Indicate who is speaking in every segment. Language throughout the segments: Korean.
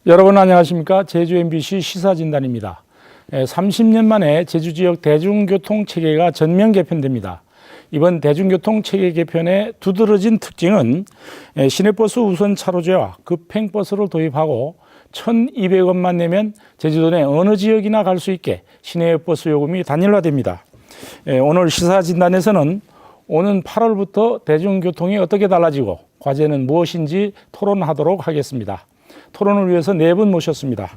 Speaker 1: 여러분 안녕하십니까? 제주 MBC 시사진단입니다. 30년 만에 제주 지역 대중교통 체계가 전면 개편됩니다. 이번 대중교통 체계 개편의 두드러진 특징은 시내버스 우선 차로제와 급행버스를 도입하고 1,200원만 내면 제주도 내 어느 지역이나 갈 수 있게 시내버스 요금이 단일화됩니다. 오늘 시사진단에서는 오는 8월부터 대중교통이 어떻게 달라지고 과제는 무엇인지 토론하도록 하겠습니다. 토론을 위해서 네 분 모셨습니다.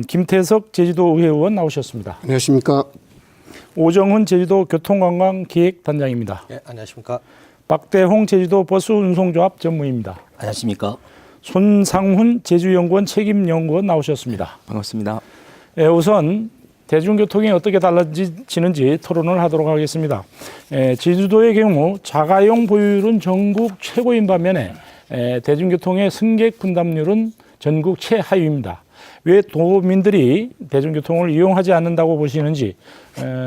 Speaker 1: 김태석 제주도의회 의원 나오셨습니다.
Speaker 2: 안녕하십니까.
Speaker 1: 오정훈 제주도 교통관광기획단장입니다.
Speaker 3: 네, 안녕하십니까.
Speaker 1: 박대홍 제주도 버스운송조합 전무입니다.
Speaker 4: 안녕하십니까.
Speaker 1: 손상훈 제주연구원 책임연구원 나오셨습니다.
Speaker 4: 반갑습니다.
Speaker 1: 우선 대중교통이 어떻게 달라지는지 토론을 하도록 하겠습니다. 제주도의 경우 자가용 보유율은 전국 최고인 반면에 대중교통의 승객 분담률은 전국 최하위입니다. 왜 도민들이 대중교통을 이용하지 않는다고 보시는지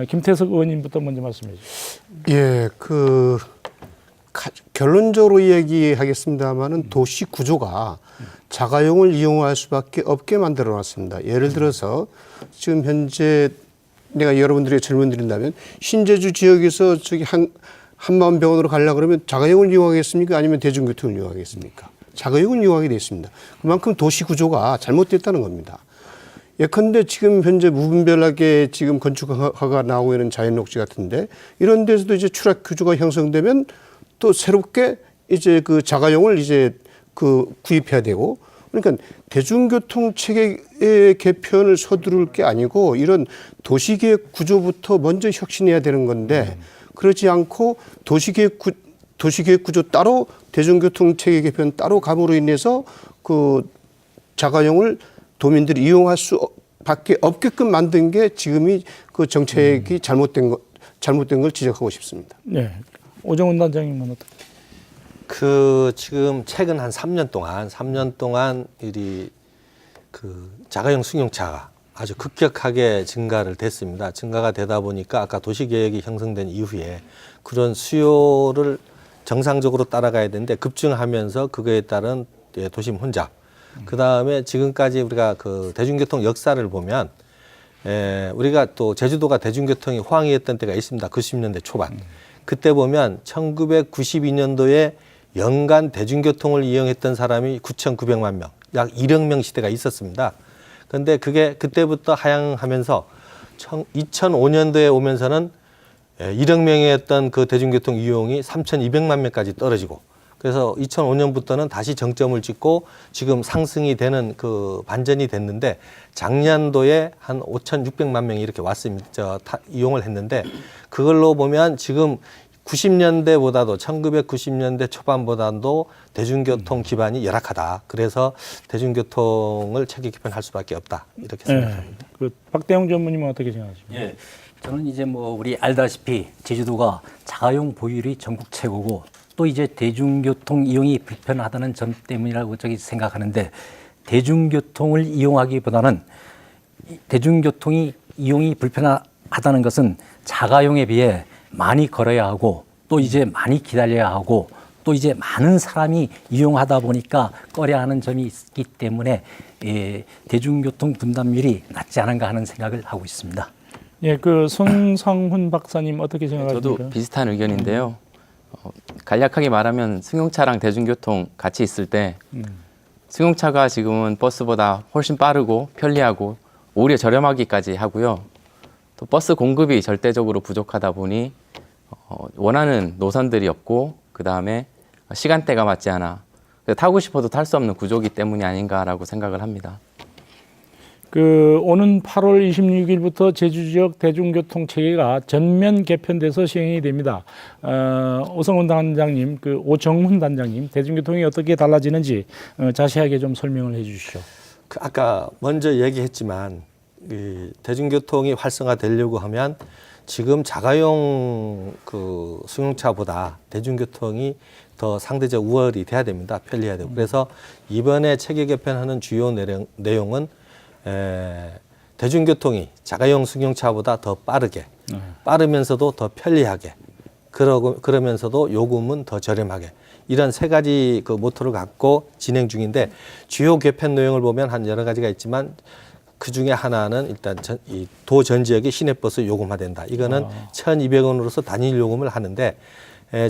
Speaker 1: 김태석 의원님부터 먼저 말씀해 주시죠.
Speaker 2: 예, 결론적으로 얘기하겠습니다만은 도시 구조가 자가용을 이용할 수밖에 없게 만들어 놨습니다. 예를 들어서 지금 현재 내가 여러분들에게 질문 드린다면 신제주 지역에서 저기 한마음병원으로 가려고 그러면 자가용을 이용하겠습니까? 아니면 대중교통을 이용하겠습니까? 자가용을 이용하게 돼 있습니다. 그만큼 도시 구조가 잘못됐다는 겁니다. 예컨대 지금 현재 무분별하게 지금 건축허가 나오고 있는 자연녹지 같은데 이런 데서도 이제 추락 구조가 형성되면 또 새롭게 이제 그 자가용을 이제 구입해야 되고 그러니까 대중교통 체계의 개편을 서두를 게 아니고 이런 도시계획 구조부터 먼저 혁신해야 되는 건데 그렇지 않고 도시계획 구조 따로 대중교통 체계 개편 따로 감으로 인해서 그 자가용을 도민들이 이용할 수밖에 없게끔 만든 게 지금이 그 정책이 잘못된 걸 지적하고 싶습니다.
Speaker 1: 네, 오정훈 단장님은 어떻게?
Speaker 3: 지금 최근 한 3년 동안 자가용 승용차가 아주 급격하게 증가가 되다 보니까 아까 도시계획이 형성된 이후에 그런 수요를 정상적으로 따라가야 되는데 급증하면서 그거에 따른 도심 혼잡. 그 다음에 지금까지 우리가 그 대중교통 역사를 보면 우리가 또 제주도가 대중교통이 호황이었던 때가 있습니다. 90년대 초반. 그때 보면 1992년도에 연간 대중교통을 이용했던 사람이 9,900만 명, 약 1억 명 시대가 있었습니다. 그런데 그게 그때부터 하향하면서 2005년도에 오면서는 1억 명이었던 그 대중교통 이용이 3,200만 명까지 떨어지고 그래서 2005년부터는 다시 정점을 찍고 지금 상승이 되는 그 반전이 됐는데 작년도에 한 5,600만 명이 이렇게 왔습니다. 이용을 했는데 그걸로 보면 지금 1990년대 초반보다도 대중교통 기반이 열악하다. 그래서 대중교통을 체계 개편할 수밖에 없다. 이렇게 생각합니다.
Speaker 1: 박대홍 전무님은 어떻게 생각하십니까?
Speaker 4: 예. 저는 이제 우리 알다시피 제주도가 자가용 보유율이 전국 최고고 또 이제 대중교통 이용이 불편하다는 점 때문이라고 생각하는데 대중교통을 이용하기보다는 대중교통이 이용이 불편하다는 것은 자가용에 비해 많이 걸어야 하고 또 이제 많이 기다려야 하고 또 이제 많은 사람이 이용하다 보니까 꺼려 하는 점이 있기 때문에 대중교통 분담률이 낮지 않은가 하는 생각을 하고 있습니다.
Speaker 1: 예, 손상훈 박사님 어떻게 생각하십니까?
Speaker 5: 저도 비슷한 의견인데요. 간략하게 말하면 승용차랑 대중교통 같이 있을 때 승용차가 지금은 버스보다 훨씬 빠르고 편리하고 오히려 저렴하기까지 하고요. 또 버스 공급이 절대적으로 부족하다 보니 원하는 노선들이 없고 그 다음에 시간대가 맞지 않아 타고 싶어도 탈 수 없는 구조기 때문이 아닌가라고 생각을 합니다.
Speaker 1: 오는 8월 26일부터 제주 지역 대중교통 체계가 전면 개편돼서 시행이 됩니다. 오성훈 단장님, 오정훈 단장님, 대중교통이 어떻게 달라지는지 자세하게 좀 설명을 해주시죠.
Speaker 3: 아까 먼저 얘기했지만 대중교통이 활성화되려고 하면 지금 자가용 승용차보다 대중교통이 더 상대적 우월이 돼야 됩니다. 편리해야 되고. 그래서 이번에 체계 개편하는 주요 내용은 대중교통이 자가용 승용차보다 더 빠르면서도 더 편리하게 그러면서도 요금은 더 저렴하게 이런 세 가지 그 모토를 갖고 진행 중인데 주요 개편 내용을 보면 한 여러 가지가 있지만 그 중에 하나는 일단 이 도 전 지역이 시내버스 요금화된다. 이거는 1,200원으로서 단일 요금을 하는데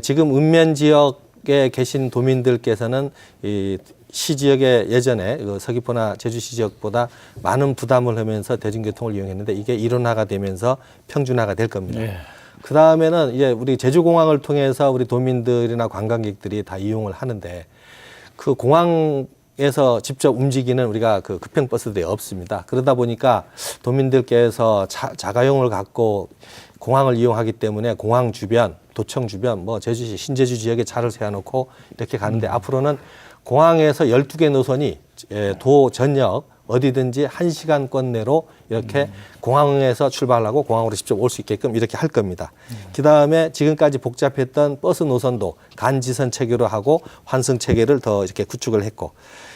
Speaker 3: 지금 읍면 지역에 계신 도민들께서는 이 시 지역에 예전에 그 서귀포나 제주시 지역보다 많은 부담을 하면서 대중교통을 이용했는데 이게 일원화가 되면서 평준화가 될 겁니다.
Speaker 1: 네.
Speaker 3: 그 다음에는 이제 우리 제주공항을 통해서 우리 도민들이나 관광객들이 다 이용을 하는데 그 공항에서 직접 움직이는 우리가 그 급행버스들이 없습니다. 그러다 보니까 도민들께서 자가용을 갖고 공항을 이용하기 때문에 공항 주변, 도청 주변, 뭐 제주시, 신제주 지역에 차를 세워놓고 이렇게 가는데 앞으로는 공항에서 12개 노선이 도 전역 어디든지 1시간권 내로 이렇게 공항에서 출발하고 공항으로 직접 올 수 있게끔 이렇게 할 겁니다. 그다음에 지금까지 복잡했던 버스 노선도 간지선 체계로 하고 환승 체계를 더 이렇게 구축을 했고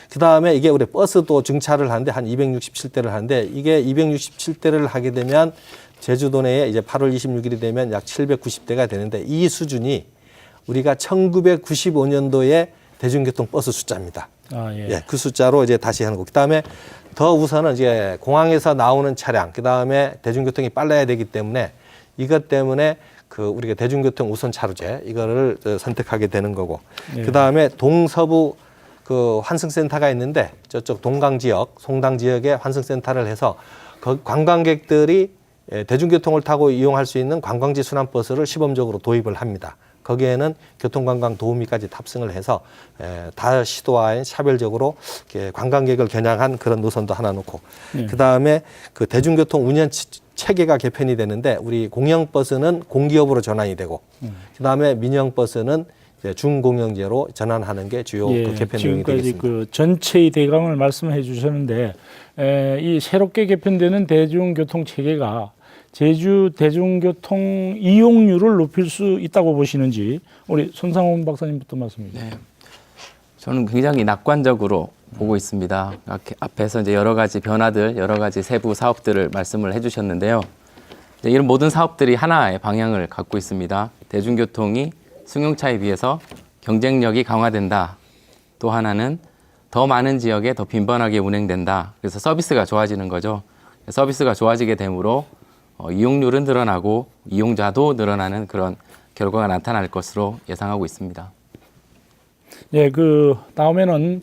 Speaker 3: 그다음에 이게 우리 버스도 증차를 하는데 한 267대를 하는데 이게 267대를 하게 되면 제주도 내에 이제 8월 26일이 되면 약 790대가 되는데 이 수준이 우리가 1995년도에 대중교통 버스 숫자입니다.
Speaker 1: 아, 예.
Speaker 3: 예, 그 숫자로 이제 다시 하는 거. 그다음에 더 우선은 이제 공항에서 나오는 차량, 그다음에 대중교통이 빨라야 되기 때문에 이것 때문에 그 우리가 대중교통 우선 차로제 이거를 선택하게 되는 거고.
Speaker 1: 네.
Speaker 3: 그다음에 동서부 그 환승센터가 있는데 저쪽 동강 지역, 송당 지역에 환승센터를 해서 관광객들이 대중교통을 타고 이용할 수 있는 관광지 순환버스를 시범적으로 도입을 합니다. 거기에는 교통관광 도우미까지 탑승을 해서 다 시도화인 차별적으로 관광객을 겨냥한 그런 노선도 하나 놓고 그다음에 그 대중교통 운영 체계가 개편이 되는데 우리 공영버스는 공기업으로 전환이 되고 그다음에 민영버스는 이제 중공영제로 전환하는 게 주요 그 개편 내용이
Speaker 1: 지금까지
Speaker 3: 되겠습니다.
Speaker 1: 그 전체의 대강을 말씀해 주셨는데 이 새롭게 개편되는 대중교통 체계가 제주 대중교통 이용률을 높일 수 있다고 보시는지 우리 손상훈 박사님부터 말씀해 주세요.
Speaker 5: 네. 저는 굉장히 낙관적으로 보고 있습니다. 앞에서 이제 여러 가지 변화들, 여러 가지 세부 사업들을 말씀을 해주셨는데요. 이런 모든 사업들이 하나의 방향을 갖고 있습니다. 대중교통이 승용차에 비해서 경쟁력이 강화된다. 또 하나는 더 많은 지역에 더 빈번하게 운행된다. 그래서 서비스가 좋아지는 거죠. 서비스가 좋아지게 되므로 이용률은 늘어나고 이용자도 늘어나는 그런 결과가 나타날 것으로 예상하고 있습니다.
Speaker 1: 예, 그 다음에는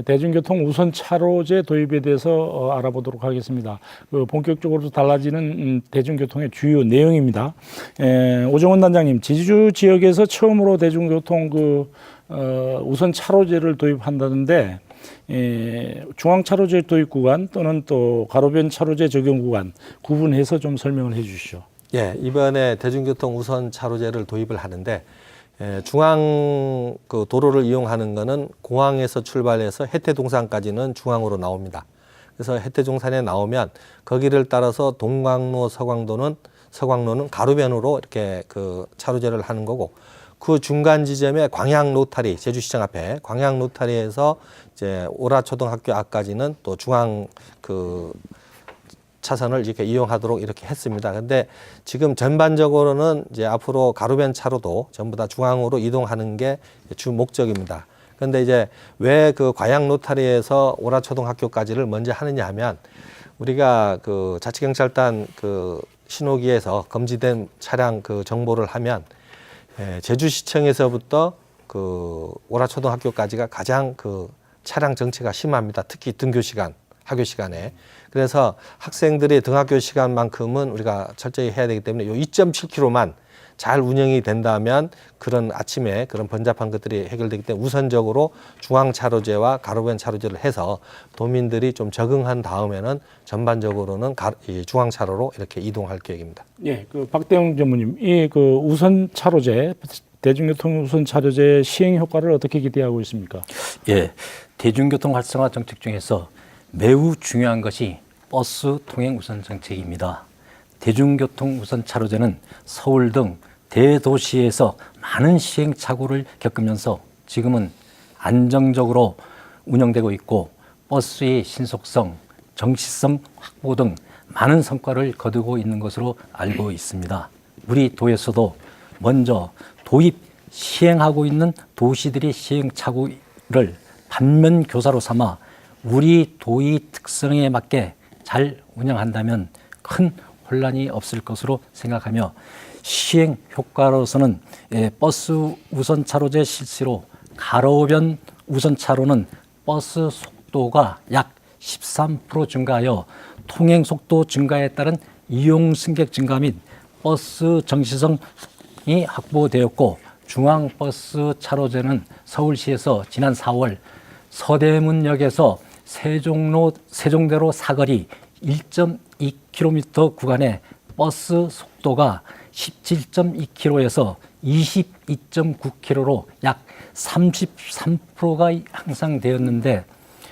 Speaker 1: 대중교통 우선 차로제 도입에 대해서 알아보도록 하겠습니다. 그 본격적으로 달라지는 대중교통의 주요 내용입니다. 오정원 단장님, 제주 지역에서 처음으로 대중교통 우선 차로제를 도입한다는데 중앙 차로제 도입 구간 또는 또 가로변 차로제 적용 구간 구분해서 좀 설명을 해 주시죠.
Speaker 3: 예, 이번에 대중교통 우선 차로제를 도입을 하는데 중앙 그 도로를 이용하는 거는 공항에서 출발해서 해태동산까지는 중앙으로 나옵니다. 그래서 해태동산에 나오면 거기를 따라서 동강로 서광로는 가로변으로 이렇게 그 차로제를 하는 거고 그 중간 지점에 광양 로타리 제주시청 앞에 광양 로타리에서 이제 오라초등학교 앞까지는 또 중앙 그 차선을 이렇게 이용하도록 이렇게 했습니다. 근데 지금 전반적으로는 이제 앞으로 가로변 차로도 전부 다 중앙으로 이동하는 게 주 목적입니다. 그런데 이제 왜 그 광양 로타리에서 오라초등학교까지를 먼저 하느냐 하면 우리가 그 자치경찰단 그 신호기에서 금지된 차량 그 정보를 하면 제주시청에서부터 그 오라초등학교까지가 가장 그 차량 정체가 심합니다. 특히 등교 시간, 학교 시간에. 그래서 학생들의 등학교 시간만큼은 우리가 철저히 해야 되기 때문에 요 2.7km만 잘 운영이 된다면 그런 아침에 그런 번잡한 것들이 해결되기 때문에 우선적으로 중앙 차로제와 가로변 차로제를 해서 도민들이 좀 적응한 다음에는 전반적으로는 이 중앙 차로로 이렇게 이동할 계획입니다.
Speaker 1: 예, 그 박대웅 전무님, 이 그 우선 차로제 대중교통 우선 차로제 시행 효과를 어떻게 기대하고 있습니까?
Speaker 4: 예, 대중교통 활성화 정책 중에서 매우 중요한 것이 버스 통행 우선 정책입니다. 대중교통 우선 차로제는 서울 등 대도시에서 많은 시행착오를 겪으면서 지금은 안정적으로 운영되고 있고 버스의 신속성, 정시성 확보 등 많은 성과를 거두고 있는 것으로 알고 있습니다. 우리 도에서도 먼저 도입 시행하고 있는 도시들의 시행착오를 반면 교사로 삼아 우리 도의 특성에 맞게 잘 운영한다면 큰 혼란이 없을 것으로 생각하며 시행 효과로서는 버스 우선차로제 실시로 가로변 우선차로는 버스 속도가 약 13% 증가하여 통행 속도 증가에 따른 이용 승객 증가 및 버스 정시성이 확보되었고 중앙버스 차로제는 서울시에서 지난 4월 서대문역에서 세종대로 사거리 1.2km 구간의 버스 속도가 17.2km에서 22.9km로 약 33%가 향상되었는데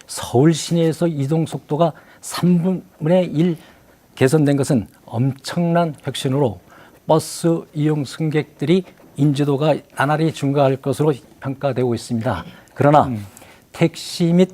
Speaker 4: 서울 시내에서 이동 속도가 3분의 1 개선된 것은 엄청난 혁신으로 버스 이용 승객들이 인지도가 나날이 증가할 것으로 평가되고 있습니다. 그러나 택시 및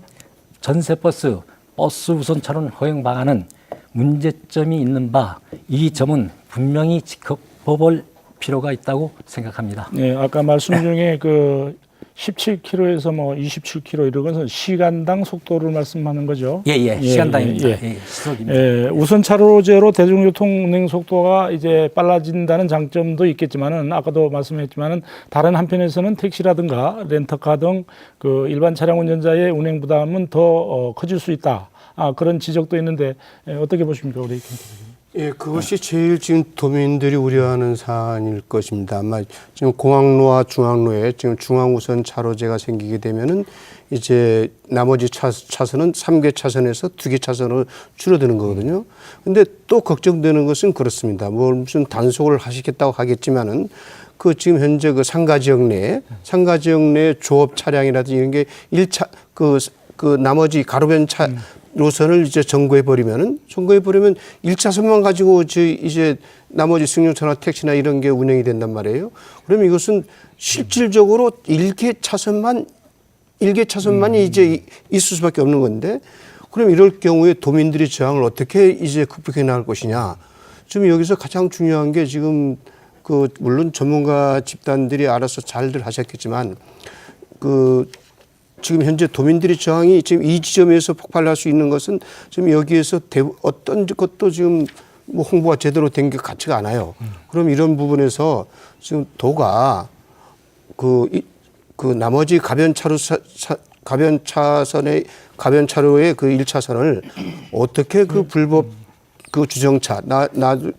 Speaker 4: 전세버스, 버스 우선차로는 허용 방안은 문제점이 있는 바 이 점은 분명히 지켜볼 필요가 있다고 생각합니다.
Speaker 1: 네, 아까 말씀 중에 그 17km에서 뭐 27km 이런 것은 시간당 속도를 말씀하는 거죠.
Speaker 4: 예, 시간당입니다.
Speaker 1: 예.
Speaker 4: 예, 시속입니다.
Speaker 1: 예, 우선 차로제로 대중교통 운행 속도가 이제 빨라진다는 장점도 있겠지만은 아까도 말씀했지만은 다른 한편에서는 택시라든가 렌터카 등 그 일반 차량 운전자의 운행 부담은 더 커질 수 있다. 그런 지적도 있는데 어떻게 보십니까, 우리 김 교수님?
Speaker 2: 예, 그것이 제일 지금 도민들이 우려하는 사안일 것입니다. 아마 지금 공항로와 중앙로에 지금 중앙우선 차로제가 생기게 되면은 이제 나머지 차선은 3개 차선에서 2개 차선으로 줄어드는 거거든요. 근데 또 걱정되는 것은 그렇습니다. 뭐 무슨 단속을 하시겠다고 하겠지만은 그 지금 현재 그 상가 지역 내에 조업 차량이라든지 이런 게 1차 그 나머지 가로변 차 노선을 이제 점거해 버리면 1차선만 가지고 이제 나머지 승용차나 택시나 이런 게 운행이 된단 말이에요. 그러면 이것은 실질적으로 1개 차선만이 이제 있을 수밖에 없는 건데, 그럼 이럴 경우에 도민들의 저항을 어떻게 이제 극복해 나갈 것이냐. 지금 여기서 가장 중요한 게 지금 그 물론 전문가 집단들이 알아서 잘들 하셨겠지만 지금 현재 도민들의 저항이 지금 이 지점에서 폭발할 수 있는 것은 지금 여기에서 어떤 것도 지금 뭐 홍보가 제대로 된 게 같지가 않아요. 그럼 이런 부분에서 지금 도가 그 나머지 가변 차로의 그 1차선을 어떻게 그 불법 그 주정차,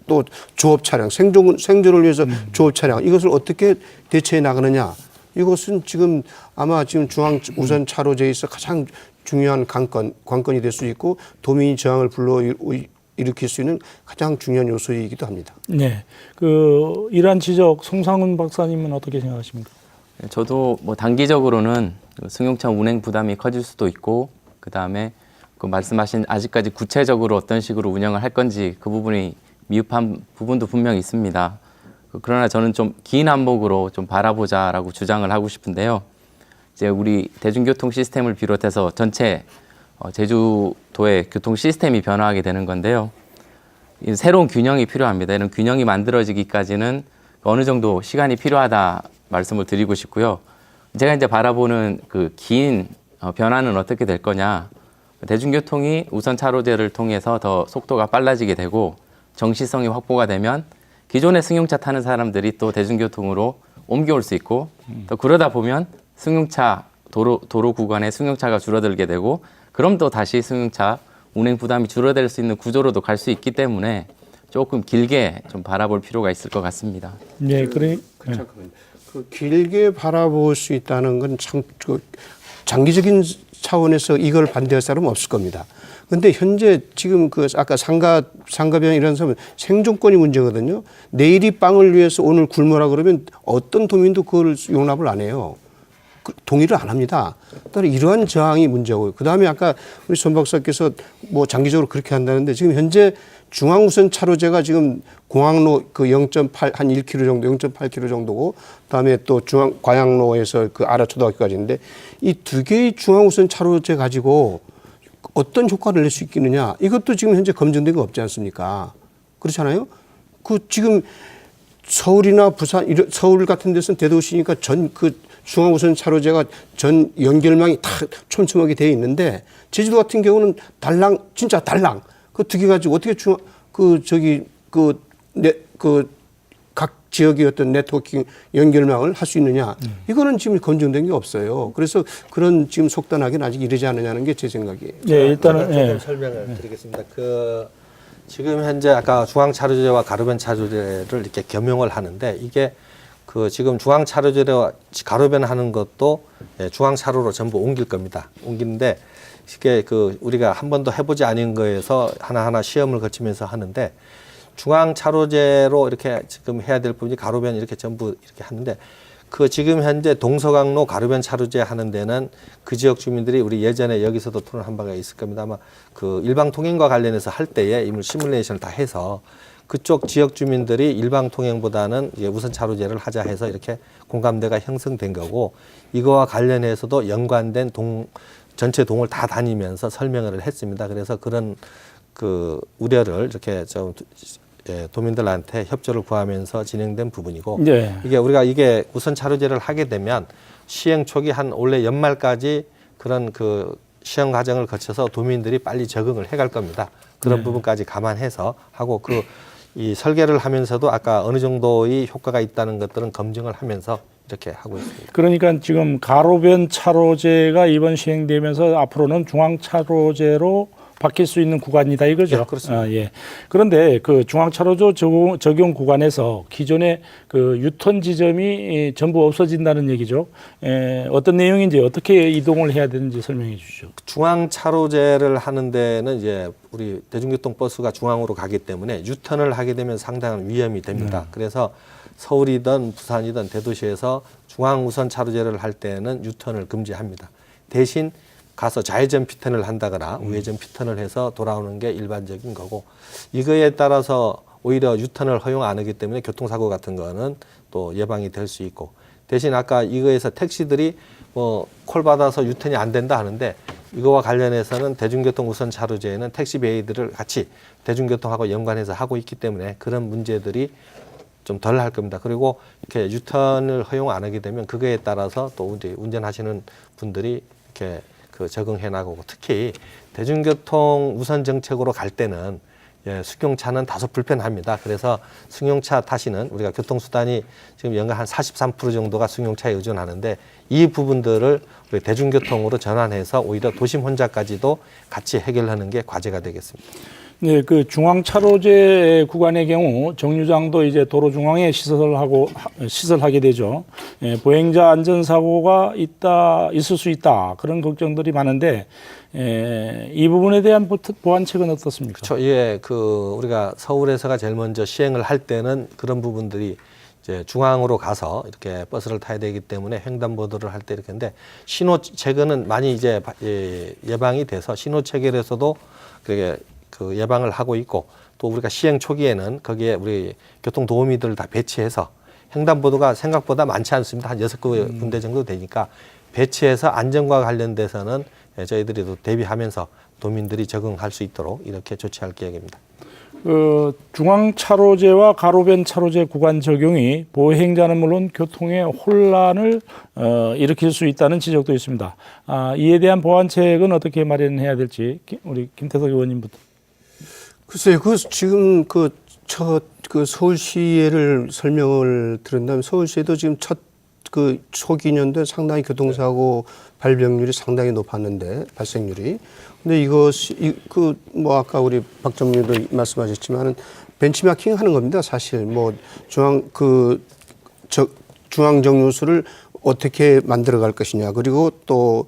Speaker 2: 또 조업 차량, 생존을 위해서 조업 차량 이것을 어떻게 대처해 나가느냐. 이것은 지금 아마 지금 중앙 우선 차로제에서 가장 중요한 관건이 될 수 있고 도민의 저항을 일으킬 수 있는 가장 중요한 요소이기도 합니다.
Speaker 1: 네, 그 이러한 지적 송상훈 박사님은 어떻게 생각하십니까?
Speaker 5: 저도 뭐 단기적으로는 승용차 운행 부담이 커질 수도 있고, 그 다음에 그 말씀하신 아직까지 구체적으로 어떤 식으로 운영을 할 건지 그 부분이 미흡한 부분도 분명히 있습니다. 그러나 저는 좀 긴 안목으로 좀 바라보자라고 주장을 하고 싶은데요. 이제 우리 대중교통 시스템을 비롯해서 전체 제주도의 교통 시스템이 변화하게 되는 건데요. 새로운 균형이 필요합니다. 이런 균형이 만들어지기까지는 어느 정도 시간이 필요하다 말씀을 드리고 싶고요. 제가 이제 바라보는 그 긴 변화는 어떻게 될 거냐. 대중교통이 우선 차로제를 통해서 더 속도가 빨라지게 되고 정시성이 확보가 되면 기존의 승용차 타는 사람들이 또 대중교통으로 옮겨올 수 있고, 또 그러다 보면 승용차 도로 구간에 승용차가 줄어들게 되고, 그럼 또 다시 승용차 운행 부담이 줄어들 수 있는 구조로도 갈 수 있기 때문에 조금 길게 좀 바라볼 필요가 있을 것 같습니다.
Speaker 1: 네, 그래.
Speaker 2: 잠깐만요. 그 길게 바라볼 수 있다는 건 참 장기적인 차원에서 이걸 반대할 사람은 없을 겁니다. 근데 현재 지금 그 아까 상가변 이런 사람은 생존권이 문제거든요. 내일이 빵을 위해서 오늘 굶어라 그러면 어떤 도민도 그걸 용납을 안 해요. 동의를 안 합니다. 따라 이러한 저항이 문제고요. 그다음에 아까 우리 손 박사께서 뭐 장기적으로 그렇게 한다는데 지금 현재 중앙우선 차로제가 지금 공항로 그 0.8 한 1km 정도, 0.8km 정도고, 그다음에 또 광양로에서 그 아라초등학교까지인데 이 두 개의 중앙우선 차로제 가지고 어떤 효과를 낼 수 있겠느냐. 이것도 지금 현재 검증된 거 없지 않습니까? 그렇잖아요. 그 지금 서울이나 부산, 서울 같은 데서는 대도시니까 전 그 중앙우선 차로제가 전 연결망이 다 촘촘하게 되어 있는데 제주도 같은 경우는 달랑 진짜 달랑 그 두 개 가지고 어떻게 각 지역의 어떤 네트워킹 연결망을 할 수 있느냐 이거는 지금 검증된 게 없어요. 그래서 그런 지금 속단하기는 아직 이르지 않느냐는 게 제 생각이에요.
Speaker 1: 네, 일단은
Speaker 3: 조금
Speaker 1: 예.
Speaker 3: 설명을 드리겠습니다. 지금 현재 아까 중앙차로제와 가로변 차로제를 이렇게 겸용을 하는데 이게 지금 중앙차로제와 가로변 하는 것도 중앙차로로 전부 옮길 겁니다. 옮기는데 이게 우리가 한 번도 해보지 않은 거에서 하나하나 시험을 거치면서 하는데 중앙차로제로 이렇게 지금 해야 될 부분이 가로변 이렇게 전부 이렇게 하는데 지금 현재 동서강로 가로변 차로제 하는 데는 그 지역 주민들이 우리 예전에 여기서도 토론한 바가 있을 겁니다. 아마 일방 통행과 관련해서 할 때에 이미 시뮬레이션을 다 해서 그쪽 지역 주민들이 일방 통행보다는 우선 차로제를 하자 해서 이렇게 공감대가 형성된 거고 이거와 관련해서도 연관된 전체 동을 다 다니면서 설명을 했습니다. 그래서 그런 우려를 이렇게 좀 도민들한테 협조를 구하면서 진행된 부분이고
Speaker 1: 네.
Speaker 3: 이게 우선 차로제를 하게 되면 시행 초기 한 올해 연말까지 그런 시행 과정을 거쳐서 도민들이 빨리 적응을 해갈 겁니다. 그런 부분까지 감안해서 하고 이 설계를 하면서도 아까 어느 정도의 효과가 있다는 것들은 검증을 하면서 이렇게 하고 있습니다.
Speaker 1: 그러니까 지금 가로변 차로제가 이번 시행되면서 앞으로는 중앙 차로제로 바뀔 수 있는 구간이다 이거죠.
Speaker 3: 네, 그렇습니다.
Speaker 1: 예. 그런데 중앙 차로제 적용 구간에서 기존의 유턴 지점이 전부 없어진다는 얘기죠. 어떤 내용인지 어떻게 이동을 해야 되는지 설명해 주시죠.
Speaker 3: 중앙 차로제를 하는 데는 이제 우리 대중교통 버스가 중앙으로 가기 때문에 유턴을 하게 되면 상당한 위험이 됩니다. 그래서 서울이든 부산이든 대도시에서 중앙 우선 차로제를 할 때는 유턴을 금지합니다. 대신 가서 좌회전 피턴을 한다거나 우회전 피턴을 해서 돌아오는 게 일반적인 거고 이거에 따라서 오히려 유턴을 허용 안 하기 때문에 교통사고 같은 거는 또 예방이 될 수 있고 대신 아까 이거에서 택시들이 콜 받아서 유턴이 안 된다 하는데 이거와 관련해서는 대중교통 우선 차로제에는 택시 베이들을 같이 대중교통하고 연관해서 하고 있기 때문에 그런 문제들이 좀 덜 할 겁니다. 그리고 이렇게 유턴을 허용 안 하게 되면 그거에 따라서 또 이제 운전하시는 분들이 이렇게 적응해 나가고 특히 대중교통 우선 정책으로 갈 때는 승용차는 다소 불편합니다. 그래서 승용차 타시는 우리가 교통수단이 지금 연간 한 43% 정도가 승용차에 의존하는데 이 부분들을 우리 대중교통으로 전환해서 오히려 도심 혼잡까지도 같이 해결하는 게 과제가 되겠습니다.
Speaker 1: 네, 중앙 차로제 구간의 경우 정류장도 이제 도로 중앙에 시설하게 되죠. 보행자 안전사고가 있을 수 있다. 그런 걱정들이 많은데, 이 부분에 대한 보완책은 어떻습니까?
Speaker 3: 그렇죠. 우리가 서울에서가 제일 먼저 시행을 할 때는 그런 부분들이 이제 중앙으로 가서 이렇게 버스를 타야 되기 때문에 횡단보도를 할 때 이렇게 했는데 신호 체계는 많이 이제 예방이 돼서 신호 체계에서도 그게 예방을 하고 있고 또 우리가 시행 초기에는 거기에 우리 교통 도우미들을 다 배치해서 횡단보도가 생각보다 많지 않습니다. 한 6군데 정도 되니까 배치해서 안전과 관련돼서는 저희들이 또 대비하면서 도민들이 적응할 수 있도록 이렇게 조치할 계획입니다.
Speaker 1: 중앙 차로제와 가로변 차로제 구간 적용이 보행자는 물론 교통에 혼란을 일으킬 수 있다는 지적도 있습니다. 이에 대한 보완책은 어떻게 마련해야 될지 우리 김태석 의원님부터.
Speaker 2: 글쎄요, 지금 서울시를 설명을 들은다면 서울시에도 지금 초기 년도에 상당히 교통사고 발병률이 상당히 높았는데 발생률이. 근데 이것이 아까 우리 박정민도 말씀하셨지만은 벤치마킹 하는 겁니다. 사실 중앙 정류소를 어떻게 만들어 갈 것이냐 그리고 또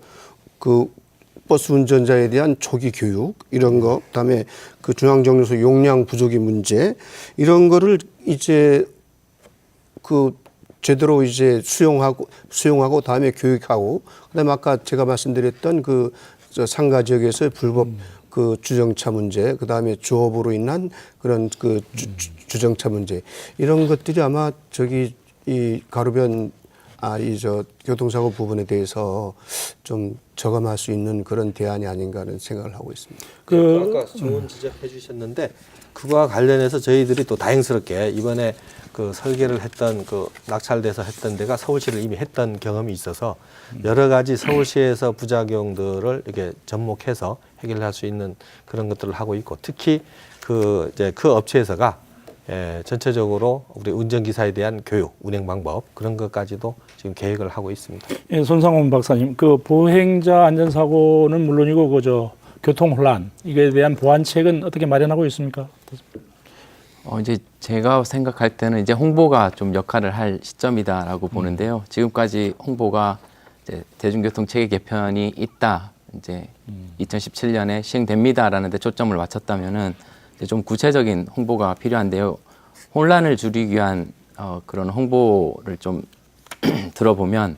Speaker 2: 버스 운전자에 대한 초기 교육 이런 거 그다음에 중앙 정류소 용량 부족의 문제 이런 거를 이제 제대로 이제 수용하고 다음에 교육하고 그다음에 아까 제가 말씀드렸던 상가 지역에서의 불법 주정차 문제 그다음에 조업으로 인한 그런 주정차 문제 이런 것들이 아마 이 가로변 이 교통사고 부분에 대해서 좀 저감할 수 있는 그런 대안이 아닌가 하는 생각을 하고 있습니다.
Speaker 3: 아까 좋은 지적해 주셨는데 그와 관련해서 저희들이 또 다행스럽게 이번에 그 설계를 했던 그 낙찰돼서 했던 데가 서울시를 이미 했던 경험이 있어서 여러 가지 서울시에서 부작용들을 이렇게 접목해서 해결할 수 있는 그런 것들을 하고 있고 특히 그 업체에서가 전체적으로 우리 운전기사에 대한 교육, 운행 방법 그런 것까지도 지금 계획을 하고 있습니다.
Speaker 1: 예, 손상훈 박사님, 그 보행자 안전사고는 물론이고 그저 교통혼란 이거에 대한 보완책은 어떻게 마련하고 있습니까?
Speaker 5: 이제 제가 생각할 때는 이제 홍보가 좀 역할을 할 시점이다라고 보는데요. 지금까지 홍보가 이제 대중교통 체계 개편이 있다, 이제 2017년에 시행됩니다라는 데 초점을 맞췄다면은 이제 좀 구체적인 홍보가 필요한데요. 혼란을 줄이기 위한 그런 홍보를 좀 들어보면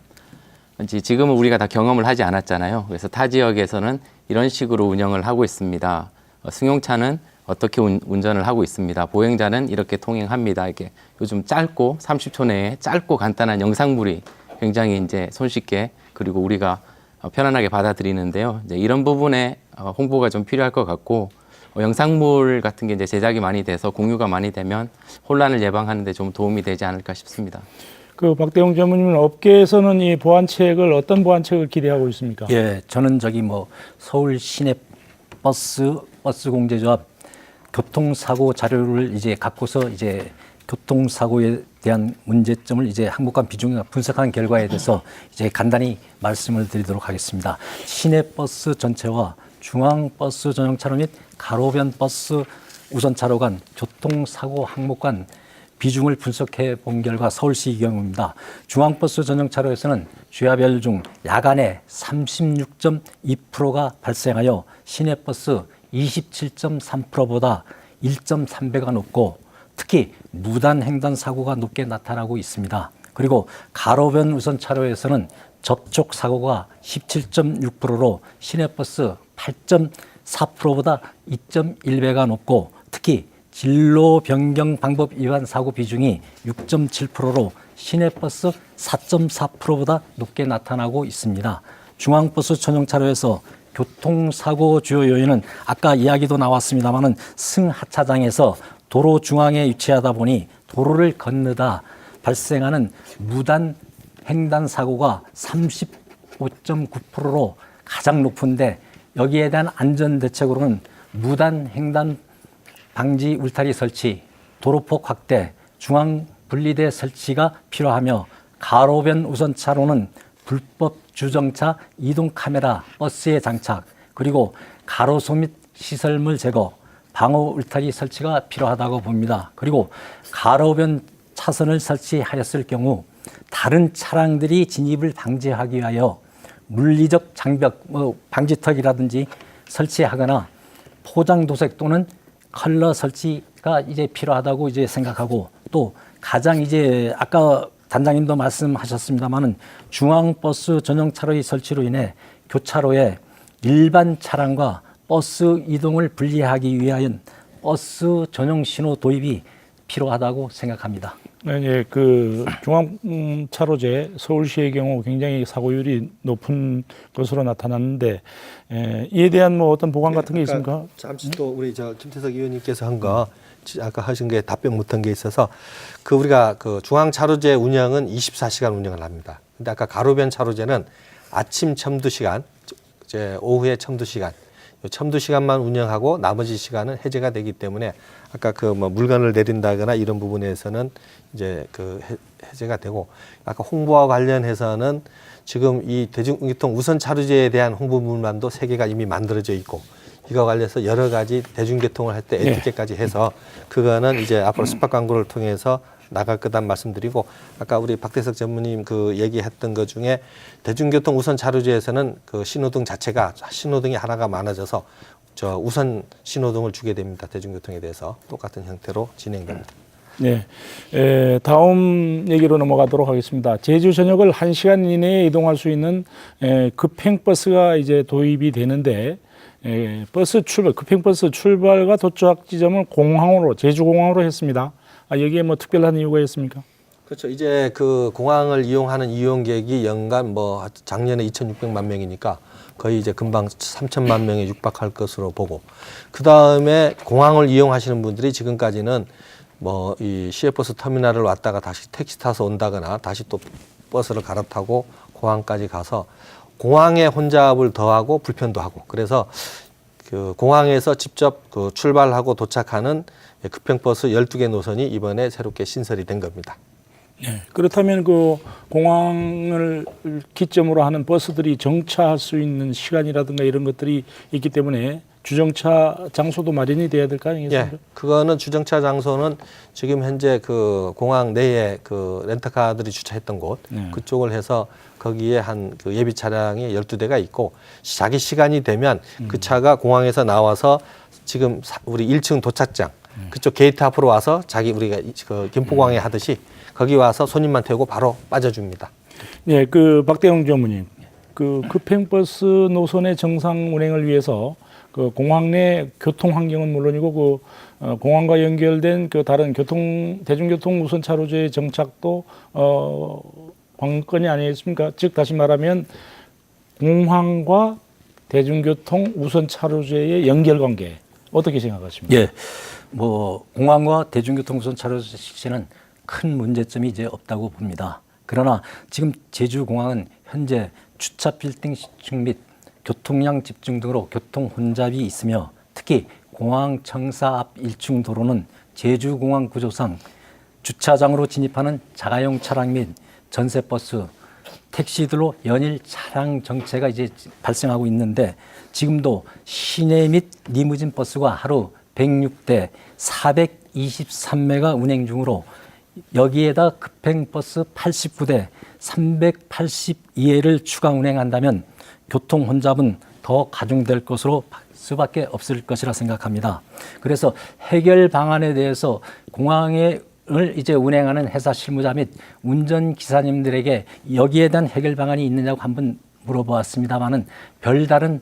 Speaker 5: 이제 지금은 우리가 다 경험을 하지 않았잖아요. 그래서 타 지역에서는 이런 식으로 운영을 하고 있습니다. 승용차는 어떻게 운전을 하고 있습니다. 보행자는 이렇게 통행합니다. 이렇게 요즘 짧고 30초 내에 짧고 간단한 영상물이 굉장히 이제 손쉽게 그리고 우리가 편안하게 받아들이는데요. 이제 이런 부분에 홍보가 좀 필요할 것 같고 영상물 같은 게 이제 제작이 많이 돼서 공유가 많이 되면 혼란을 예방하는 데 좀 도움이 되지 않을까 싶습니다.
Speaker 1: 그 박대웅 전무님은 업계에서는 이 보완책을 어떤 보완책을 기대하고 있습니까?
Speaker 4: 예, 저는 서울 시내 버스 공제조합 교통사고 자료를 이제 갖고서 이제 교통사고에 대한 문제점을 이제 항목과 비중을 분석한 결과에 대해서 이제 간단히 말씀을 드리도록 하겠습니다. 시내 버스 전체와 중앙 버스 전용 차로 및 가로변 버스 우선 차로 간 교통사고 항목 간 비중을 분석해 본 결과 서울시 경우입니다. 중앙버스 전용 차로에서는 주야별 중 야간에 36.2%가 발생하여 시내버스 27.3%보다 1.3배가 높고 특히 무단 횡단 사고가 높게 나타나고 있습니다. 그리고 가로변 우선 차로에서는 접촉 사고가 17.6%로 시내버스 8.4%보다 2.1배가 높고 특히 진로 변경 방법 위반 사고 비중이 6.7%로 시내버스 4.4%보다 높게 나타나고 있습니다. 중앙버스 전용 차로에서 교통사고 주요 요인은 아까 이야기도 나왔습니다마는 승하차장에서 도로 중앙에 위치하다 보니 도로를 건너다 발생하는 무단 횡단 사고가 35.9%로 가장 높은데 여기에 대한 안전 대책으로는 무단 횡단 방지 울타리 설치, 도로폭 확대, 중앙 분리대 설치가 필요하며 가로변 우선 차로는 불법 주정차 이동 카메라 버스에 장착, 그리고 가로수 및 시설물 제거, 방호 울타리 설치가 필요하다고 봅니다. 그리고 가로변 차선을 설치하였을 경우 다른 차량들이 진입을 방지하기 위하여 물리적 장벽, 방지턱이라든지 설치하거나 포장 도색 또는 컬러 설치가 이제 필요하다고 이제 생각하고 또 가장 이제 아까 단장님도 말씀하셨습니다만은 중앙버스 전용 차로의 설치로 인해 교차로에 일반 차량과 버스 이동을 분리하기 위하여 버스 전용 신호 도입이 필요하다고 생각합니다.
Speaker 1: 네, 그 중앙 차로제 서울시의 경우 굉장히 사고율이 높은 것으로 나타났는데 이에 대한 어떤 보강 같은 게 있습니까?
Speaker 3: 잠시 또 우리 김태석 의원님께서 한 거 아까 하신 게 답변 못한 게 있어서 그 우리가 그 중앙 차로제 운영은 24시간 운영을 합니다. 근데 아까 가로변 차로제는 아침 첨두 시간, 이제 오후에 첨두 시간, 첨두 시간만 운영하고 나머지 시간은 해제가 되기 때문에 아까 그 물건을 내린다거나 이런 부분에서는 이제 그 해제가 되고 아까 홍보와 관련해서는 지금 이 대중교통 우선 차로제에 대한 홍보물만도 3개가 이미 만들어져 있고 이거 관련해서 여러 가지 대중교통을 할 때 에티켓까지 해서 그거는 이제 앞으로 스팟 광고를 통해서 나갈 거란 말씀드리고 아까 우리 박대석 전무님 그 얘기했던 것 중에 대중교통 우선 차로제에서는 그 신호등 자체가 신호등이 하나가 많아져서 저 우선 신호등을 주게 됩니다. 대중교통에 대해서 똑같은 형태로 진행됩니다.
Speaker 1: 네, 다음 얘기로 넘어가도록 하겠습니다. 제주 전역을 1시간 이내에 이동할 수 있는 급행버스가 이제 도입이 되는데 버스 출발, 급행버스 출발과 도착 지점을 공항으로 제주공항으로 했습니다. 여기에 특별한 이유가 있습니까?
Speaker 3: 그렇죠. 이제 그 공항을 이용하는 이용객이 연간 뭐 작년에 2,600만 명이니까 거의 이제 금방 3천만 명에 육박할 것으로 보고, 그 다음에 공항을 이용하시는 분들이 지금까지는 뭐 이 시외버스 터미널을 왔다가 다시 택시 타서 온다거나 다시 또 버스를 갈아타고 공항까지 가서 공항에 혼잡을 더하고 불편도 하고, 그래서 그 공항에서 직접 그 출발하고 도착하는 급행버스 12개 노선이 이번에 새롭게 신설이 된 겁니다.
Speaker 1: 네. 그렇다면 그 공항을 기점으로 하는 버스들이 정차할 수 있는 시간이라든가 이런 것들이 있기 때문에 주정차 장소도 마련이 돼야 될 거 아니겠습니까?
Speaker 3: 예, 그거는 주정차 장소는 지금 현재 그 공항 내에 그 렌터카들이 주차했던 곳, 그쪽을 해서 거기에 한 그 예비 차량이 12대가 있고, 자기 시간이 되면 그 차가 공항에서 나와서 지금 우리 1층 도착장 그쪽 게이트 앞으로 와서 자기 우리가 그 김포공항에 하듯이 거기 와서 손님만 태우고 바로 빠져줍니다.
Speaker 1: 네, 그 박대웅 전무님, 그 급행버스 노선의 정상 운행을 위해서 그 공항 내 교통 환경은 물론이고 그 공항과 연결된 그 다른 대중교통 우선 차로제의 정착도 관건이 아니겠습니까? 즉 다시 말하면 공항과 대중교통 우선 차로제의 연결 관계 어떻게 생각하십니까?
Speaker 4: 예, 뭐 공항과 대중교통 우선 차로제 실시는 큰 문제점이 이제 없다고 봅니다. 그러나 지금 제주공항은 현재 주차 빌딩 시축 및 교통량 집중 등으로 교통 혼잡이 있으며, 특히 공항 청사 앞 1층 도로는 제주공항 구조상 주차장으로 진입하는 자가용 차량 및 전세버스, 택시들로 연일 차량 정체가 이제 발생하고 있는데, 지금도 시내 및 리무진 버스가 하루 106대 423매가 운행 중으로, 여기에다 급행버스 89대 382회를 추가 운행한다면 교통 혼잡은 더 가중될 것으로 수밖에 없을 것이라 생각합니다. 그래서 해결 방안에 대해서 공항을 이제 운행하는 회사 실무자 및 운전 기사님들에게 여기에 대한 해결 방안이 있느냐고 한번 물어보았습니다만은 별다른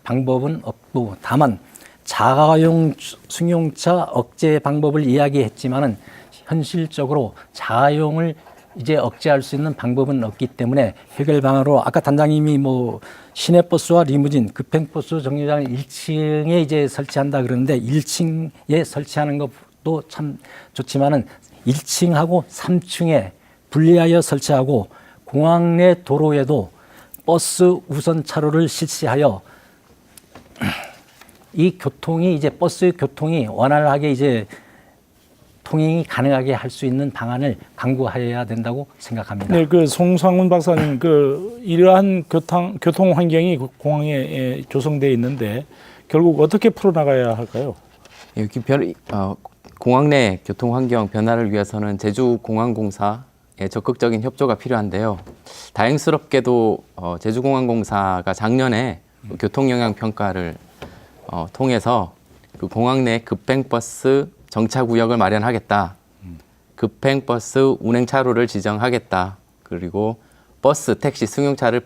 Speaker 4: 방법은 없고, 다만 자가용 승용차 억제 방법을 이야기했지만은 현실적으로 자가용을 이제 억제할 수 있는 방법은 없기 때문에 해결 방안으로 아까 단장님이 뭐 시내버스와 리무진, 급행버스 정류장을 1층에 이제 설치한다 그러는데 1층에 설치하는 것도 참 좋지만은 1층하고 3층에 분리하여 설치하고 공항 내 도로에도 버스 우선 차로를 실시하여 이 교통이 이제 버스 교통이 원활하게 이제 통행이 가능하게 할 수 있는 방안을 강구해야 된다고 생각합니다.
Speaker 1: 네, 그 송상훈 박사님, 그 이러한 교통 환경이 공항에 조성되어 있는데 결국 어떻게 풀어나가야 할까요?
Speaker 5: 여기 공항 내 교통 환경 변화를 위해서는 제주공항공사의 적극적인 협조가 필요한데요. 다행스럽게도 제주공항공사가 작년에 교통 영향 평가를 통해서 그 공항 내 급행버스 정차 구역을 마련하겠다. 급행버스 운행 차로를 지정하겠다. 그리고 버스, 택시, 승용차를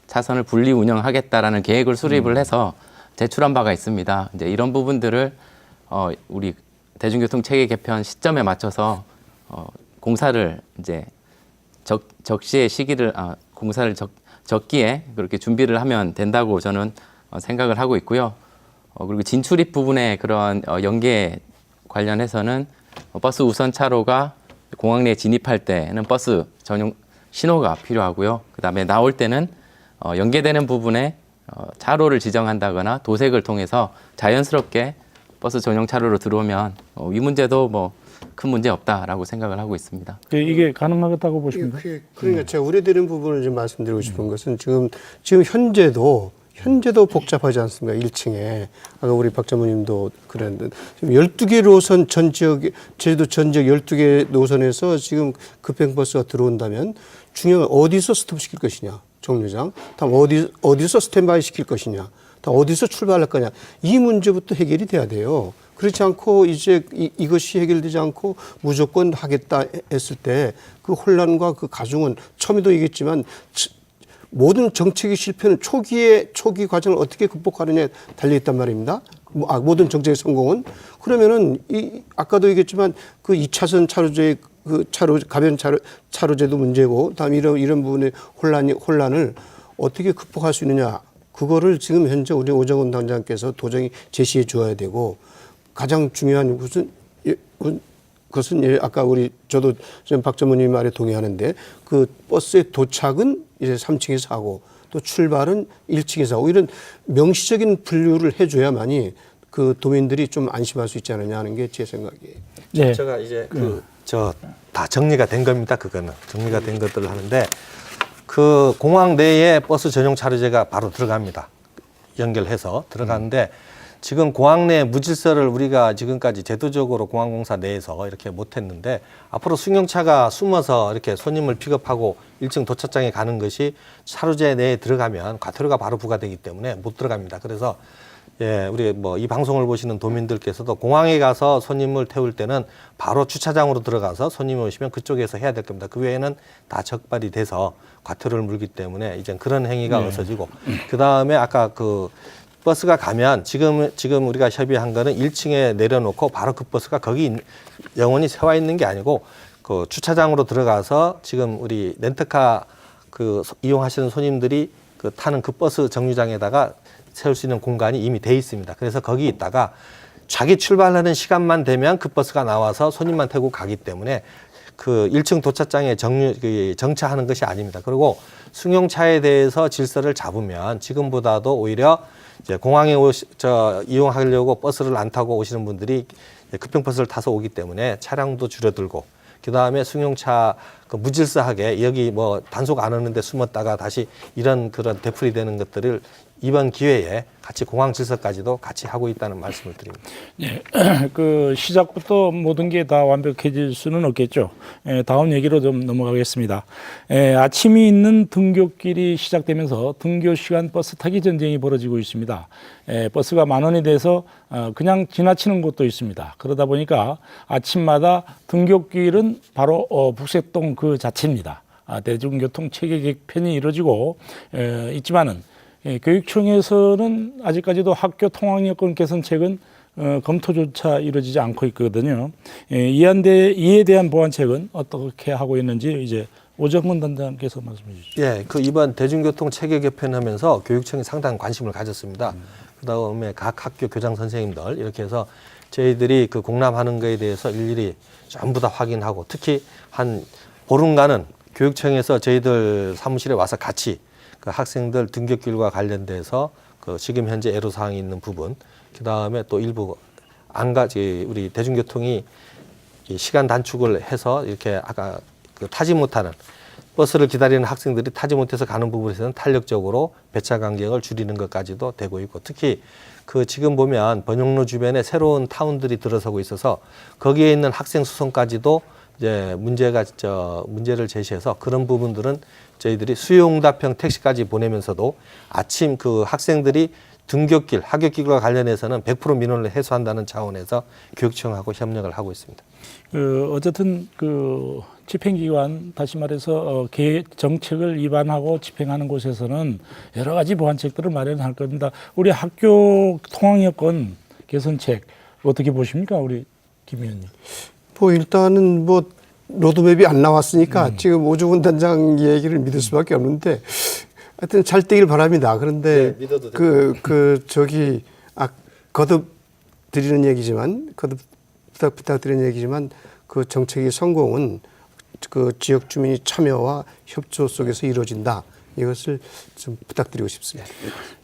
Speaker 5: 차선을 분리 운영하겠다라는 계획을 수립을 해서 제출한 바가 있습니다. 이제 이런 부분들을 우리 대중교통 체계 개편 시점에 맞춰서 공사를 이제 적시의 시기를 공사를 적기에 그렇게 준비를 하면 된다고 저는 생각을 하고 있고요. 그리고 진출입 부분에 그런 연계 관련해서는 버스 우선 차로가 공항 내에 진입할 때는 버스 전용 신호가 필요하고요. 그다음에 나올 때는 연계되는 부분에 차로를 지정한다거나 도색을 통해서 자연스럽게 버스 전용 차로로 들어오면 이 문제도 뭐 큰 문제 없다라고 생각을 하고 있습니다.
Speaker 1: 이게 가능하겠다고 보십니까?
Speaker 2: 그러니까 제가 우려되는 부분을 좀 말씀드리고 싶은 것은 지금 현재도 복잡하지 않습니까? 1층에. 아까 우리 박 전무님도 그랬는데, 지금 12개 노선 전 지역에, 제주도 전 지역 12개 노선에서 지금 급행버스가 들어온다면 중요한 건 어디서 스톱시킬 것이냐, 정류장. 다음 어디서 스탠바이 시킬 것이냐. 다음 어디서 출발할 거냐. 이 문제부터 해결이 돼야 돼요. 그렇지 않고 이제 이것이 해결되지 않고 무조건 하겠다 했을 때 그 혼란과 그 가중은 처음에도 얘기했지만 모든 정책의 실패는 초기 과정을 어떻게 극복하느냐에 달려있단 말입니다. 모든 정책의 성공은. 그러면은 아까도 얘기했지만 그 2차선 차로제의 그 가변 차로제도 문제고, 다음 이런 부분의 혼란을 어떻게 극복할 수 있느냐, 그거를 지금 현재 우리 오정훈 당장께서 도정이 제시해 줘야 되고, 가장 중요한 그것은 아까 저도 박 전무님 말에 동의하는데, 그 버스의 도착은 이제 3층에서 하고 또 출발은 1층에서 하고, 이런 명시적인 분류를 해줘야만이 그 도민들이 좀 안심할 수 있지 않느냐 하는 게 제 생각이에요.
Speaker 1: 네.
Speaker 3: 제가 이제 다 정리가 된 겁니다. 그거는 정리가 된 것들을 하는데, 그 공항 내에 버스 전용 차로제가 바로 들어갑니다. 연결해서 들어가는데, 지금 공항 내 무질서를 우리가 지금까지 제도적으로 공항공사 내에서 이렇게 못했는데, 앞으로 승용차가 숨어서 이렇게 손님을 픽업하고 1층 도착장에 가는 것이 차로제 내에 들어가면 과태료가 바로 부과되기 때문에 못 들어갑니다. 그래서 우리 이 방송을 보시는 도민들께서도 공항에 가서 손님을 태울 때는 바로 주차장으로 들어가서 손님이 오시면 그쪽에서 해야 될 겁니다. 그 외에는 다 적발이 돼서 과태료를 물기 때문에 이제 그런 행위가 없어지고, 그 다음에 아까 그 버스가 가면 지금 우리가 협의한 거는 1층에 내려놓고 바로 그 버스가 거기 영원히 세워 있는 게 아니고, 그 주차장으로 들어가서 지금 우리 렌트카 그 이용하시는 손님들이 그 타는 그 버스 정류장에다가 세울 수 있는 공간이 이미 돼 있습니다. 그래서 거기 있다가 자기 출발하는 시간만 되면 그 버스가 나와서 손님만 태우고 가기 때문에 그 1층 도착장에 정차하는 것이 아닙니다. 그리고 승용차에 대해서 질서를 잡으면 지금보다도 오히려 이제 공항에 이용하려고 버스를 안 타고 오시는 분들이 급행버스를 타서 오기 때문에 차량도 줄어들고, 그 다음에 승용차 무질서하게 여기 단속 안 하는데 숨었다가 다시 이런 그런 되풀이 되는 것들을 이번 기회에 같이 공항 질서까지도 같이 하고 있다는 말씀을 드립니다.
Speaker 1: 네, 그 시작부터 모든 게 다 완벽해질 수는 없겠죠. 다음 얘기로 좀 넘어가겠습니다. 아침이 있는 등굣길이 시작되면서 등교 시간 버스 타기 전쟁이 벌어지고 있습니다. 버스가 10,000원이 돼서 그냥 지나치는 곳도 있습니다. 그러다 보니까 아침마다 등굣길은 바로 북색동 그 자체입니다. 대중교통 체계 개편이 이루어지고 있지만은 교육청에서는 아직까지도 학교 통학 여건 개선책은 검토조차 이루어지지 않고 있거든요. 이에 대한 보완책은 어떻게 하고 있는지 이제 오정훈 단장께서 말씀해 주시죠.
Speaker 3: 그 이번 대중교통 체계 개편하면서 교육청이 상당한 관심을 가졌습니다. 그다음에 각 학교 교장 선생님들 이렇게 해서 저희들이 그 공람하는 거에 대해서 일일이 전부 다 확인하고, 특히 한 보름간은 교육청에서 저희들 사무실에 와서 같이 그 학생들 등굣길과 관련돼서 그 지금 현재 애로사항이 있는 부분, 그 다음에 또 일부 우리 대중교통이 시간 단축을 해서 이렇게 아까 그 타지 못하는 버스를 기다리는 학생들이 타지 못해서 가는 부분에서는 탄력적으로 배차 간격을 줄이는 것까지도 되고 있고, 특히 그 지금 보면 번영로 주변에 새로운 타운들이 들어서고 있어서 거기에 있는 학생 수송까지도 이제 문제를 제시해서 그런 부분들은 저희들이 수요응답형 택시까지 보내면서도 아침 그 학생들이 등굣길, 하굣길과 관련해서는 100% 민원을 해소한다는 차원에서 교육청하고 협력을 하고 있습니다.
Speaker 1: 어쨌든 그 집행기관, 다시 말해서 정책을 위반하고 집행하는 곳에서는 여러 가지 보완책들을 마련할 겁니다. 우리 학교 통학여건 개선책 어떻게 보십니까, 우리 김 의원님?
Speaker 2: 일단은 로드맵이 안 나왔으니까 지금 오정훈 단장 얘기를 믿을 수밖에 없는데, 하여튼 잘 되길 바랍니다. 그런데
Speaker 3: 믿어도
Speaker 2: 거듭 부탁드리는 얘기지만 그 정책의 성공은 그 지역 주민이 참여와 협조 속에서 이루어진다. 이것을 좀 부탁드리고 싶습니다.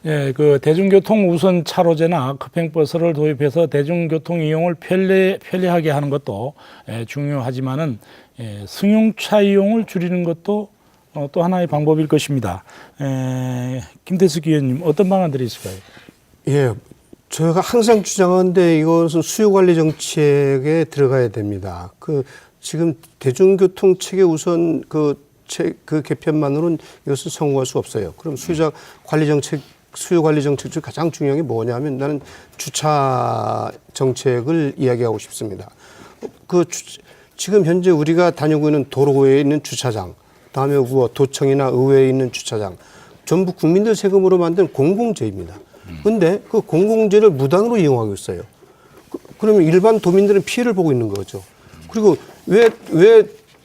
Speaker 1: 그 대중교통 우선 차로제나 급행버스를 도입해서 대중교통 이용을 편리하게 하는 것도 중요하지만은 승용차 이용을 줄이는 것도 또 하나의 방법일 것입니다. 김대숙 의원님, 어떤 방안들이 있을까요?
Speaker 2: 저희가 항상 주장하는데 이것은 수요관리 정책에 들어가야 됩니다. 지금 대중교통 체계 우선 그 개편만으로는 이것을 성공할 수 없어요. 그럼 수요 관리 정책 중 가장 중요한 게 뭐냐면, 나는 주차 정책을 이야기하고 싶습니다. 지금 현재 우리가 다니고 있는 도로에 있는 주차장, 다음에 도청이나 의회에 있는 주차장, 전부 국민들 세금으로 만든 공공재입니다. 그런데 그 공공재를 무단으로 이용하고 있어요. 그러면 일반 도민들은 피해를 보고 있는 거죠. 그리고 왜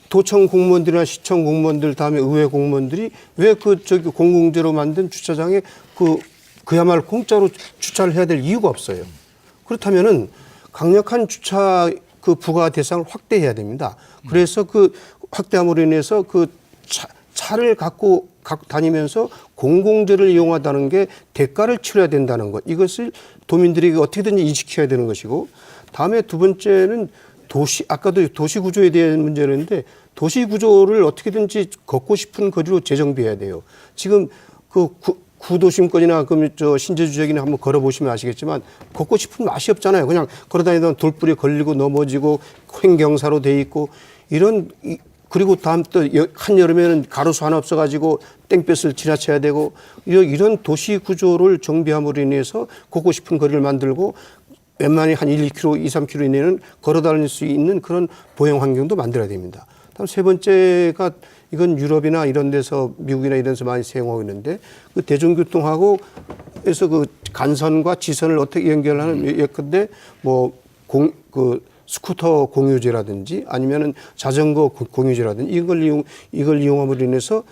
Speaker 2: 도청 공무원들이나 시청 공무원들 다음에 의회 공무원들이 왜 저기 공공재로 만든 주차장에 그야말로 공짜로 주차를 해야 될 이유가 없어요. 그렇다면은 강력한 주차 부과 대상을 확대해야 됩니다. 그래서 확대함으로 인해서 차를 갖고 다니면서 공공재를 이용하다는 게 대가를 치러야 된다는 것. 이것을 도민들에게 어떻게든지 인식해야 되는 것이고, 다음에 두 번째는 아까도 도시 구조에 대한 문제였는데, 도시 구조를 어떻게든지 걷고 싶은 거리로 재정비해야 돼요. 지금 구도심권이나 신제주 지역이나 한번 걸어보시면 아시겠지만 걷고 싶은 맛이 없잖아요. 그냥 걸어다니던 돌불이 걸리고 넘어지고 횡경사로 돼 있고 그리고 다음 또 한여름에는 가로수 하나 없어가지고 땡볕을 지나쳐야 되고 이런 도시 구조를 정비함으로 인해서 걷고 싶은 거리를 만들고 웬만히 한 1, 2km, 2, 3km 이내는 걸어 다닐 수 있는 그런 보행 환경도 만들어야 됩니다. 다음 세 번째가 이건 유럽이나 이런 데서 미국이나 이런 데서 많이 사용하고 있는데 대중교통하고 해서 간선과 지선을 어떻게 연결하는 예컨대 스쿠터 공유제라든지 아니면은 자전거 공유제라든지 이걸 이용함으로 인해서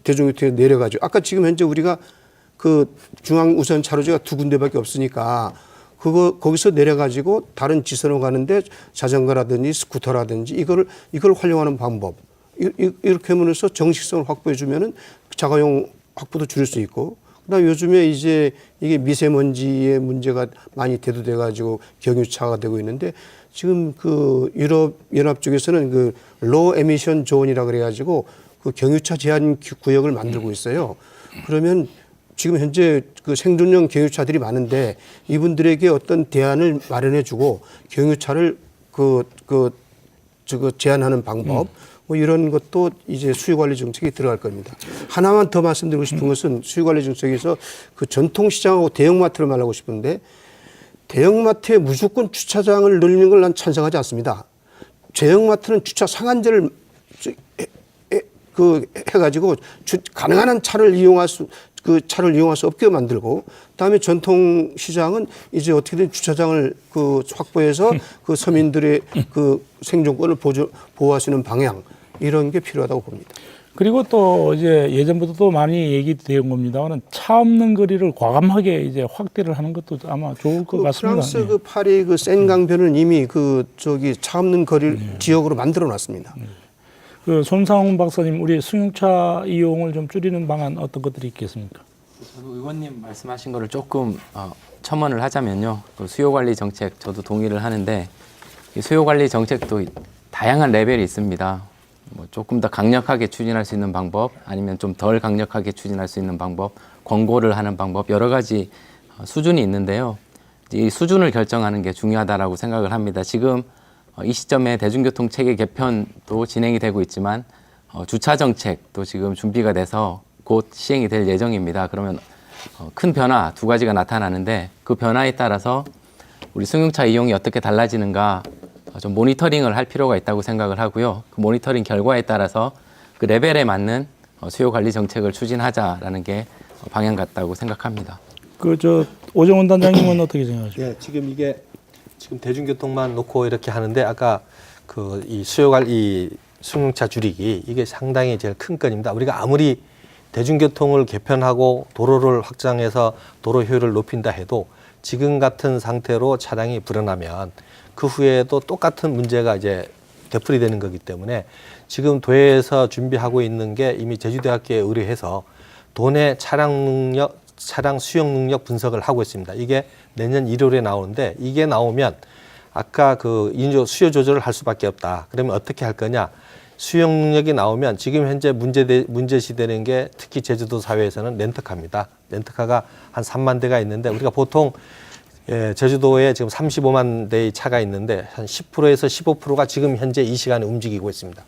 Speaker 2: 대중교통에 내려가죠. 아까 지금 현재 우리가 중앙 우선 차로제가 2군데밖에 없으니까 거기서 내려가지고 다른 지선으로 가는데 자전거라든지 스쿠터라든지 이걸 활용하는 방법. 이렇게 하면서 정식성을 확보해 주면은 자가용 확보도 줄일 수 있고, 그다음 요즘에 이제 이게 미세먼지의 문제가 많이 대두돼 가지고 경유차가 되고 있는데 지금 유럽 연합 쪽에서는 로우 에미션 존이라 그래 가지고 경유차 제한 구역을 만들고 있어요. 그러면 지금 현재 생존형 경유차들이 많은데 이분들에게 어떤 대안을 마련해 주고 경유차를 제한하는 방법 이런 것도 이제 수요관리 정책에 들어갈 겁니다. 하나만 더 말씀드리고 싶은 것은 수요관리 정책에서 전통시장하고 대형마트를 말하고 싶은데 대형마트에 무조건 주차장을 늘리는 걸 난 찬성하지 않습니다. 대형마트는 주차 상한제를 해가지고 가능한 한 차를 이용할 수 없게 만들고, 그다음에 전통시장은 이제 어떻게든 주차장을 확보해서 서민들의 생존권을 보호할 수 있는 방향 이런 게 필요하다고 봅니다.
Speaker 1: 그리고 또 이제 예전부터도 많이 얘기되는 겁니다만 차 없는 거리를 과감하게 이제 확대를 하는 것도 아마 좋을 것 같습니다.
Speaker 2: 프랑스 파리 센강변은 이미 차 없는 거리 지역으로 만들어 놨습니다.
Speaker 1: 손상훈 박사님, 우리 승용차 이용을 좀 줄이는 방안 어떤 것들이 있겠습니까?
Speaker 5: 저도 의원님 말씀하신 거를 조금 첨언을 하자면요. 수요관리 정책 저도 동의를 하는데 이 수요관리 정책도 다양한 레벨이 있습니다. 조금 더 강력하게 추진할 수 있는 방법, 아니면 좀 덜 강력하게 추진할 수 있는 방법, 권고를 하는 방법, 여러 가지 수준이 있는데요. 이 수준을 결정하는 게 중요하다라고 생각을 합니다. 지금 이 시점에 대중교통 체계 개편도 진행이 되고 있지만 주차 정책도 지금 준비가 돼서 곧 시행이 될 예정입니다. 그러면 큰 변화 두 가지가 나타나는데 그 변화에 따라서 우리 승용차 이용이 어떻게 달라지는가 좀 모니터링을 할 필요가 있다고 생각을 하고요. 그 모니터링 결과에 따라서 그 레벨에 맞는 수요 관리 정책을 추진하자라는 게 방향 같다고 생각합니다.
Speaker 1: 오정훈 단장님은 어떻게 생각하십니까?
Speaker 3: 예, 지금 대중교통만 놓고 이렇게 하는데 아까 이 수요 관리 승용차 줄이기 이게 상당히 제일 큰 건입니다. 우리가 아무리 대중교통을 개편하고 도로를 확장해서 도로 효율을 높인다 해도 지금 같은 상태로 차량이 불어나면 그 후에도 똑같은 문제가 이제 되풀이되는 거기 때문에 지금 도에서 준비하고 있는 게 이미 제주대학교에 의뢰해서 도내 차량 수용 능력 분석을 하고 있습니다. 이게 내년 1월에 나오는데 이게 나오면 아까 수요 조절을 할 수밖에 없다. 그러면 어떻게 할 거냐? 수용 능력이 나오면 지금 현재 문제시되는 게 특히 제주도 사회에서는 렌터카입니다. 렌터카가 한 3만 대가 있는데 우리가 보통 제주도에 지금 35만 대의 차가 있는데 한 10%에서 15%가 지금 현재 이 시간에 움직이고 있습니다.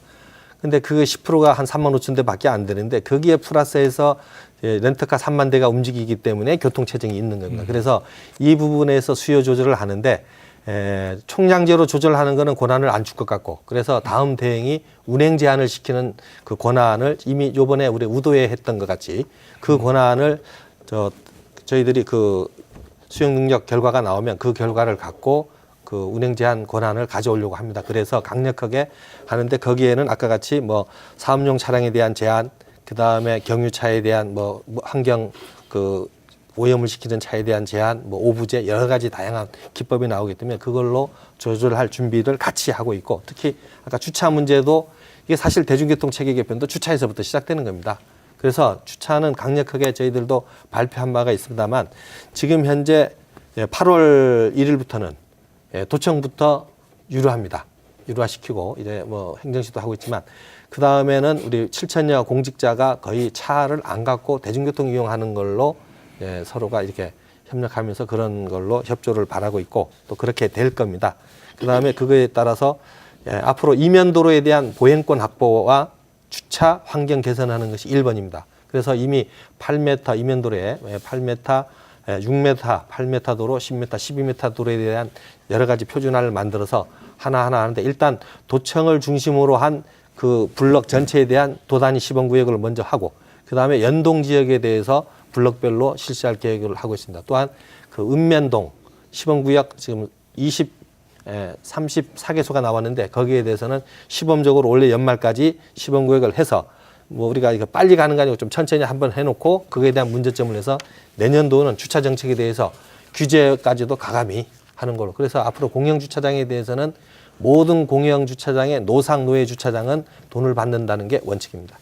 Speaker 3: 근데 그 10%가 한 3만 5천 대밖에 안 되는데 거기에 플러스해서 렌터카 3만 대가 움직이기 때문에 교통체증이 있는 겁니다. 그래서 이 부분에서 수요 조절을 하는데 총량제로 조절하는 거는 권한을 안 줄 것 같고 그래서 다음 대행이 운행 제한을 시키는 그 권한을 이미 요번에 우리 우도에 했던 것 같이 그 권한을 저희들이 수용 능력 결과가 나오면 그 결과를 갖고 그 운행 제한 권한을 가져오려고 합니다. 그래서 강력하게 하는데 거기에는 아까 같이 뭐 사업용 차량에 대한 제한, 그 다음에 경유차에 대한 뭐 환경 그 오염을 시키는 차에 대한 제한, 뭐 오부제 여러 가지 다양한 기법이 나오기 때문에 그걸로 조절할 준비를 같이 하고 있고, 특히 아까 주차 문제도 이게 사실 대중교통 체계 개편도 주차에서부터 시작되는 겁니다. 그래서 주차는 강력하게 저희들도 발표한 바가 있습니다만 지금 현재 8월 1일부터는 도청부터 유료합니다. 유료화시키고 이제 뭐 행정시도 하고 있지만 그 다음에는 우리 7천여 공직자가 거의 차를 안 갖고 대중교통 이용하는 걸로 서로가 이렇게 협력하면서 그런 걸로 협조를 바라고 있고 또 그렇게 될 겁니다. 그 다음에 그거에 따라서 앞으로 이면도로에 대한 보행권 확보와 주차 환경 개선하는 것이 1번입니다. 그래서 이미 8m 이면도로에 8m, 6m, 8m 도로, 10m, 12m 도로에 대한 여러 가지 표준화를 만들어서 하나하나 하는데 일단 도청을 중심으로 한 그 블럭 전체에 대한 도단위 시범구역을 먼저 하고 그 다음에 연동 지역에 대해서 블럭별로 실시할 계획을 하고 있습니다. 또한 그 읍면동 시범구역 지금 34개소가 나왔는데 거기에 대해서는 시범적으로 올해 연말까지 시범구역을 해서 뭐 우리가 이거 빨리 가는 거 아니고 좀 천천히 한번 해놓고 그거에 대한 문제점을 해서 내년도는 주차 정책에 대해서 규제까지도 가감히 하는 걸로. 그래서 앞으로 공영주차장에 대해서는 모든 공영주차장의 노상 노예 주차장은 돈을 받는다는 게 원칙입니다.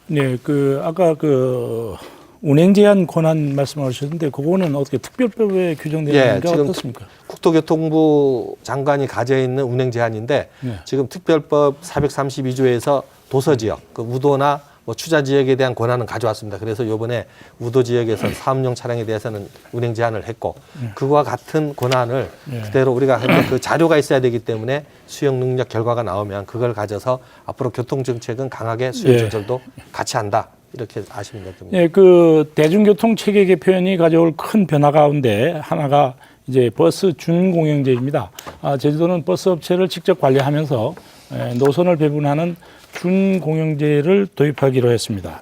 Speaker 1: 네, 그 아까 그 운행 제한 권한 말씀하셨는데 그거는 어떻게 특별법에 규정되는 게
Speaker 3: 지금
Speaker 1: 어떻습니까?
Speaker 3: 국토교통부 장관이 가져 있는 운행 제한인데 지금 특별법 432조에서 도서지역, 그 우도나 뭐 추자 지역에 대한 권한은 가져왔습니다. 그래서 이번에 우도 지역에서 사업용 차량에 대해서는 운행 제한을 했고 그와 같은 권한을 그대로 우리가 했는데 그 자료가 있어야 되기 때문에 수용 능력 결과가 나오면 그걸 가져서 앞으로 교통 정책은 강하게 수요 조절도 같이 한다. 이렇게 아시면 됩니다.
Speaker 1: 네, 그 대중교통 체계 개편이 가져올 큰 변화 가운데 하나가 이제 버스 준공영제입니다. 제주도는 버스 업체를 직접 관리하면서 노선을 배분하는 준공영제를 도입하기로 했습니다.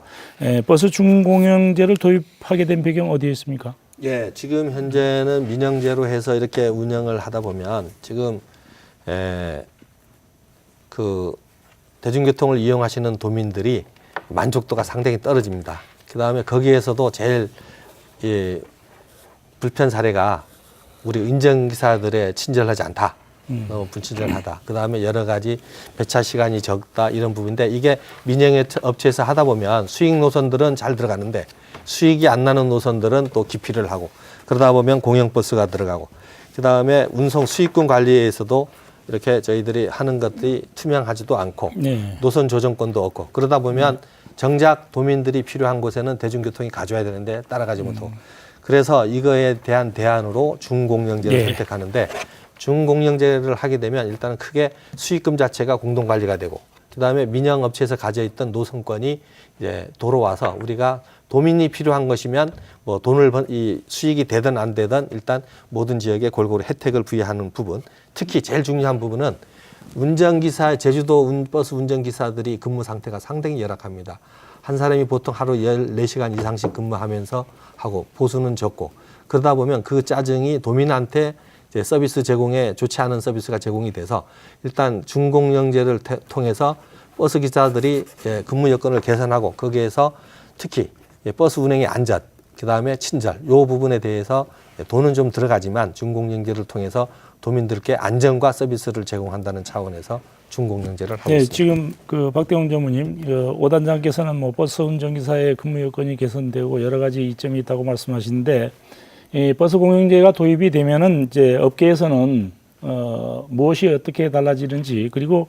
Speaker 1: 버스 준공영제를 도입하게 된 배경 어디에 있습니까?
Speaker 3: 예, 지금 현재는 민영제로 해서 이렇게 운영을 하다 보면 지금 그 대중교통을 이용하시는 도민들이 만족도가 상당히 떨어집니다. 그 다음에 거기에서도 제일 불편 사례가 우리 운전기사들의 친절하지 않다. 너무 불친절하다. 그 다음에 여러 가지 배차 시간이 적다 이런 부분인데 이게 민영 업체에서 하다 보면 수익 노선들은 잘 들어가는데 수익이 안 나는 노선들은 또 기피를 하고 그러다 보면 공영버스가 들어가고 그 다음에 운송 수익금 관리에서도 이렇게 저희들이 하는 것들이 투명하지도 않고 노선 조정권도 없고 그러다 보면 정작 도민들이 필요한 곳에는 대중교통이 가져야 되는데 따라가지 못하고 그래서 이거에 대한 대안으로 준공영제를 선택하는데 준공영제를 하게 되면 일단은 크게 수익금 자체가 공동관리가 되고 그다음에 민영업체에서 가져 있던 노선권이 이제 돌아와서 우리가 도민이 필요한 것이면 뭐 돈을 이 수익이 되든 안 되든 일단 모든 지역에 골고루 혜택을 부여하는 부분 특히 제일 중요한 부분은 운전기사 제주도 버스 운전기사들이 근무 상태가 상당히 열악합니다. 한 사람이 보통 하루 14시간 이상씩 근무하면서 하고 보수는 적고 그러다 보면 그 짜증이 도민한테 이제 서비스 제공에 좋지 않은 서비스가 제공이 돼서 일단 준공영제를 통해서 버스 기사들이 근무 여건을 개선하고 거기에서 특히 버스 운행의 안전, 그 다음에 친절, 요 부분에 대해서 돈은 좀 들어가지만 준공영제를 통해서 도민들께 안전과 서비스를 제공한다는 차원에서 준공영제를 하고 있습니다.
Speaker 1: 지금 그 박대웅 전무님, 5단장께서는 뭐 버스 운전기사의 근무 여건이 개선되고 여러 가지 이점이 있다고 말씀하시는데 이 버스 공영제가 도입이 되면은 이제 업계에서는 무엇이 어떻게 달라지는지 그리고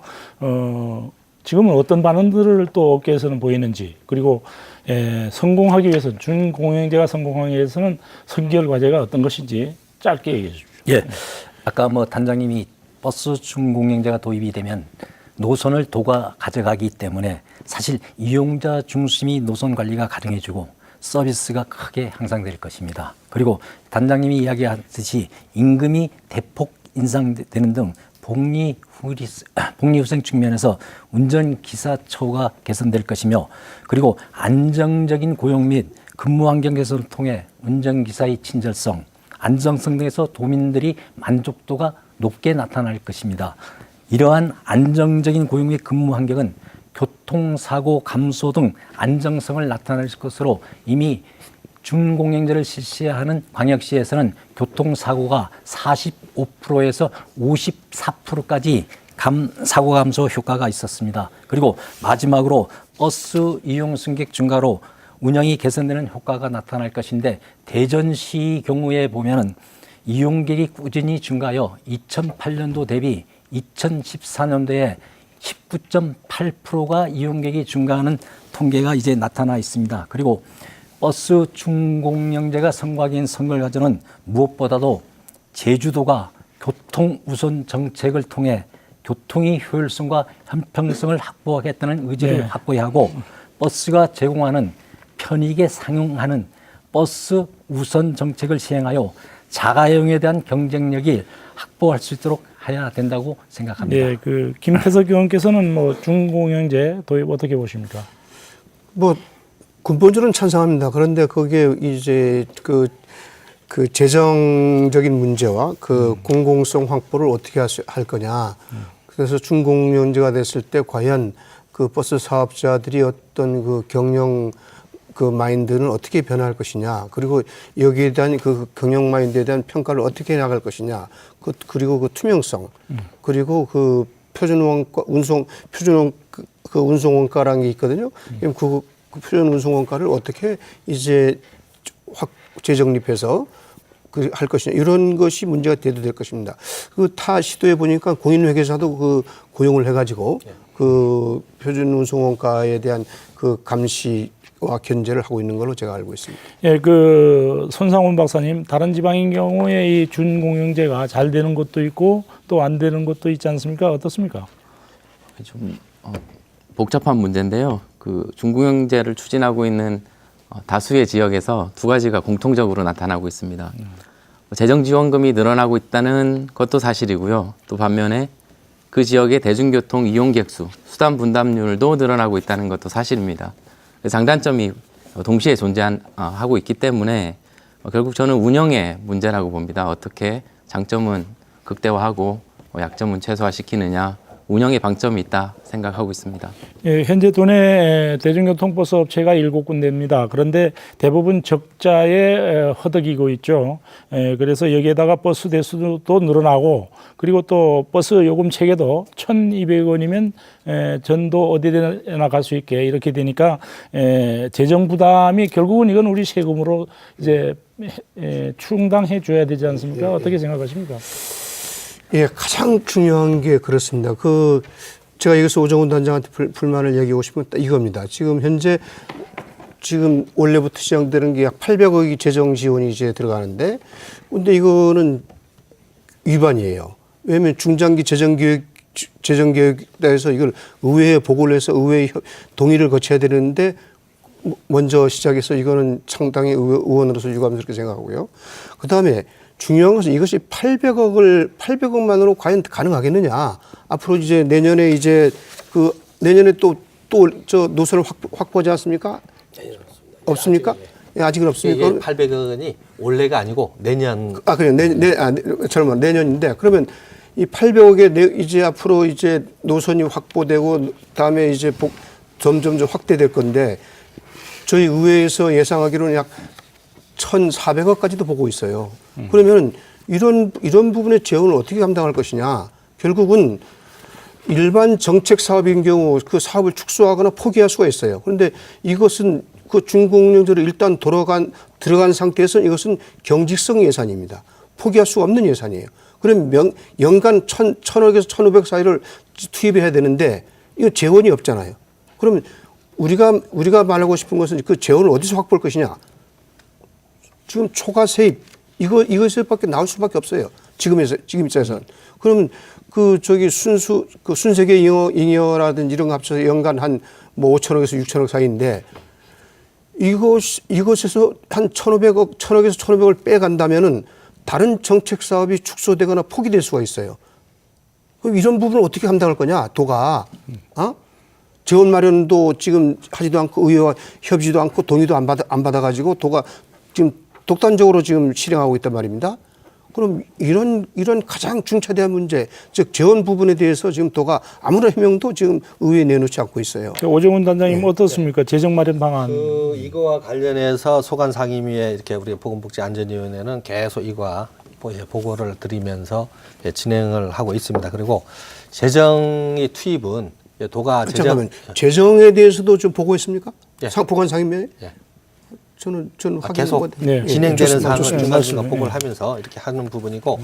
Speaker 1: 지금은 어떤 반응들을 또 업계에서는 보이는지 그리고 성공하기 위해서 준공영제가 성공하기 위해서는 선결 과제가 어떤 것인지 짧게 얘기해 주십시오.
Speaker 4: 예, 아까 뭐 단장님이 버스 준공영제가 도입이 되면 노선을 도가 가져가기 때문에 사실 이용자 중심이 노선 관리가 가능해지고 서비스가 크게 향상될 것입니다. 그리고 단장님이 이야기하듯이 임금이 대폭 인상되는 등 복리후생 측면에서 운전기사 처우가 개선될 것이며 그리고 안정적인 고용 및 근무 환경 개선을 통해 운전기사의 친절성, 안정성 등에서 도민들이 만족도가 높게 나타날 것입니다. 이러한 안정적인 고용의 근무 환경은 교통사고 감소 등 안정성을 나타낼 것으로 이미 준공영제를 실시하는 광역시에서는 교통사고가 45%에서 54%까지 사고 감소 효과가 있었습니다. 그리고 마지막으로 버스 이용 승객 증가로 운영이 개선되는 효과가 나타날 것인데 대전시 경우에 보면은 이용객이 꾸준히 증가하여 2008년도 대비 2014년도에 19.8%가 이용객이 증가하는 통계가 이제 나타나 있습니다. 그리고 버스 준공영제가 성과적인 성과를 가져는 무엇보다도 제주도가 교통 우선 정책을 통해 교통의 효율성과 형평성을 확보하겠다는 의지를
Speaker 1: 네.
Speaker 4: 확보해야 하고 버스가 제공하는 편익에 상응하는 버스 우선 정책을 시행하여 자가용에 대한 경쟁력이 확보할 수 있도록 해야 된다고 생각합니다.
Speaker 1: 네, 그 김태석 의원께서는 뭐 준공영제 도입 어떻게 보십니까?
Speaker 2: 뭐 근본적으로는 찬성합니다. 그런데 거기에 이제 그 재정적인 문제와 그 공공성 확보를 어떻게 할 거냐. 그래서 준공영제가 됐을 때 과연 그 버스 사업자들이 어떤 그 경영 그 마인드는 어떻게 변화할 것이냐. 그리고 여기에 대한 그 경영 마인드에 대한 평가를 어떻게 나갈 것이냐. 그리고 그 투명성. 그리고 그 표준원가 운송 원가라는 게 있거든요. 그 표준 운송 원가를 어떻게 이제 재정립해서 할 것이냐 이런 것이 문제가 돼도 될 것입니다. 그 타 시도해 보니까 공인회계사도 그 고용을 해가지고 그 표준 운송 원가에 대한 그 감시와 견제를 하고 있는 걸로 제가 알고 있습니다.
Speaker 1: 예, 그 손상훈 박사님, 다른 지방인 경우에 이 준공영제가 잘 되는 곳도 있고 또 안 되는 곳도 있지 않습니까? 어떻습니까?
Speaker 5: 좀 복잡한 문제인데요. 그 준공영제를 추진하고 있는 다수의 지역에서 두 가지가 공통적으로 나타나고 있습니다. 재정 지원금이 늘어나고 있다는 것도 사실이고요. 또 반면에 그 지역의 대중교통 이용객 수, 수단 분담률도 늘어나고 있다는 것도 사실입니다. 장단점이 동시에 존재하고 있기 때문에 결국 저는 운영의 문제라고 봅니다. 어떻게 장점은 극대화하고 약점은 최소화시키느냐, 운영의 방점이 있다 생각하고 있습니다.
Speaker 1: 예, 현재 도내 대중교통버스 업체가 7군데입니다. 그런데 대부분 적자에 허덕이고 있죠. 그래서 여기에다가 버스 대수도 늘어나고 그리고 또 버스 요금 체계도 1,200원이면 전도 어디나 갈 수 있게 이렇게 되니까 재정 부담이 결국은 이건 우리 세금으로 이제 충당해 줘야 되지 않습니까? 어떻게 생각하십니까?
Speaker 2: 예, 가장 중요한 게 그렇습니다. 제가 여기서 오정훈 단장한테 불만을 얘기하고 싶은 건 이겁니다. 지금 현재 올해부터 시작되는 게 약 800억이 재정 지원이 이제 들어가는데, 근데 이거는 위반이에요. 왜냐하면 중장기 재정계획에서 이걸 의회에 보고를 해서 의회의 동의를 거쳐야 되는데, 먼저 시작해서 이거는 상당히 의원으로서 유감스럽게 생각하고요. 그 다음에 중요한 것은 이것이 800억만으로 과연 가능하겠느냐. 앞으로 이제 내년에 내년에 또 저 노선을 확보하지 않습니까? 없습니까? 예, 아직은 없습니까?
Speaker 3: 이게 800억 원이 올해가 아니고 내년.
Speaker 2: 그래요. 내년인데 그러면 이 800억에 이제 앞으로 이제 노선이 확보되고 다음에 이제 점점 확대될 건데 저희 의회에서 예상하기로는 약 1,400억까지도 보고 있어요. 그러면 이런 부분의 재원을 어떻게 감당할 것이냐. 결국은 일반 정책 사업인 경우 그 사업을 축소하거나 포기할 수가 있어요. 그런데 이것은 그 준공영제로 일단 들어간 상태에서 이것은 경직성 예산입니다. 포기할 수 없는 예산이에요. 그럼 연간 1,000억에서 1,500 사이를 투입해야 되는데 이거 재원이 없잖아요. 그러면 우리가 말하고 싶은 것은 그 재원을 어디서 확보할 것이냐. 지금 초과 세입 이것밖에 나올 수밖에 없어요. 지금 입장에서는. 그러면 순세계 잉여라든지 이런 거 합쳐서 연간 한 5천억에서 6천억 사이인데 이것에서 한 1,500에서 1,500을 빼간다면은 다른 정책 사업이 축소되거나 포기될 수가 있어요. 그럼 이런 부분을 어떻게 감당할 거냐, 도가. 재원 마련도 지금 하지도 않고 의회와 협의도 않고 동의도 안 받아가지고 도가 지금 독단적으로 지금 실행하고 있단 말입니다. 그럼 이런 가장 중차대한 문제, 즉 재원 부분에 대해서 지금 도가 아무런 해명도 지금 의회에 내놓지 않고 있어요.
Speaker 1: 오정훈 단장님 어떻습니까? 재정 마련 방안.
Speaker 3: 이거와 관련해서 소관 상임위에 이렇게 우리 보건복지안전위원회는 계속 이거와 보고를 드리면서 진행을 하고 있습니다. 그리고 재정의 투입은 도가
Speaker 2: 잠깐만, 재정에 대해서도 좀 보고했습니까?
Speaker 3: 예.
Speaker 2: 보관 상임위에?
Speaker 3: 예.
Speaker 2: 저는
Speaker 3: 계속
Speaker 2: 확인하고
Speaker 1: 네.
Speaker 3: 진행되는
Speaker 2: 좋습니다.
Speaker 3: 사항을
Speaker 2: 좋습니다.
Speaker 3: 중간중간 보고를 하면서 이렇게 하는 부분이고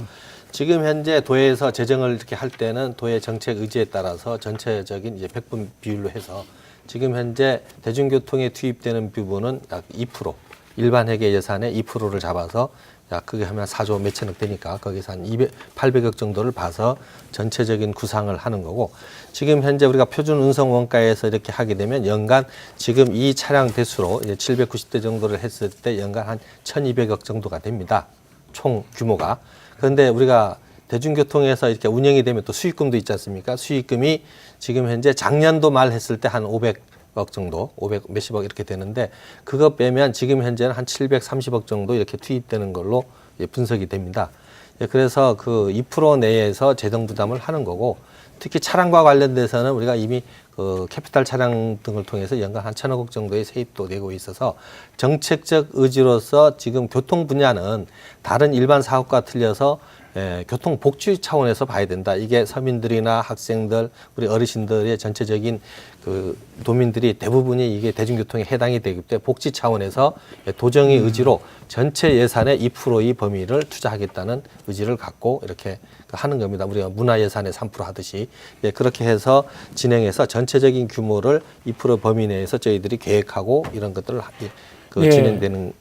Speaker 3: 지금 현재 도에서 재정을 이렇게 할 때는 도의 정책 의지에 따라서 전체적인 이제 백분 비율로 해서 지금 현재 대중교통에 투입되는 부분은 약 2%, 일반 회계 예산의 2%를 잡아서 약 그게 하면 4조 몇천억 되니까 거기서 한 800억 정도를 봐서 전체적인 구상을 하는 거고 지금 현재 우리가 표준 운송 원가에서 이렇게 하게 되면 연간 지금 이 차량 대수로 이제 790대 정도를 했을 때 연간 한 1,200억 정도가 됩니다. 총 규모가. 그런데 우리가 대중교통에서 이렇게 운영이 되면 또 수익금도 있지 않습니까? 수익금이 지금 현재 작년도 말 했을 때 한 500억 정도, 500 몇십억 이렇게 되는데 그거 빼면 지금 현재는 한 730억 정도 이렇게 투입되는 걸로 분석이 됩니다. 그래서 그 2% 내에서 재정 부담을 하는 거고 특히 차량과 관련돼서는 우리가 이미 그 캐피탈 차량 등을 통해서 연간 한 1,000억 원 정도의 세입도 내고 있어서 정책적 의지로서 지금 교통 분야는 다른 일반 사업과 틀려서 교통 복지 차원에서 봐야 된다. 이게 서민들이나 학생들, 우리 어르신들의 전체적인 그 도민들이 대부분이 이게 대중교통에 해당이 되기 때문에 복지 차원에서 도정의 의지로 전체 예산의 2%의 범위를 투자하겠다는 의지를 갖고 이렇게 하는 겁니다. 우리가 문화예산의 3% 하듯이 그렇게 해서 진행해서 전체적인 규모를 2% 범위 내에서 저희들이 계획하고 이런 것들을 진행되는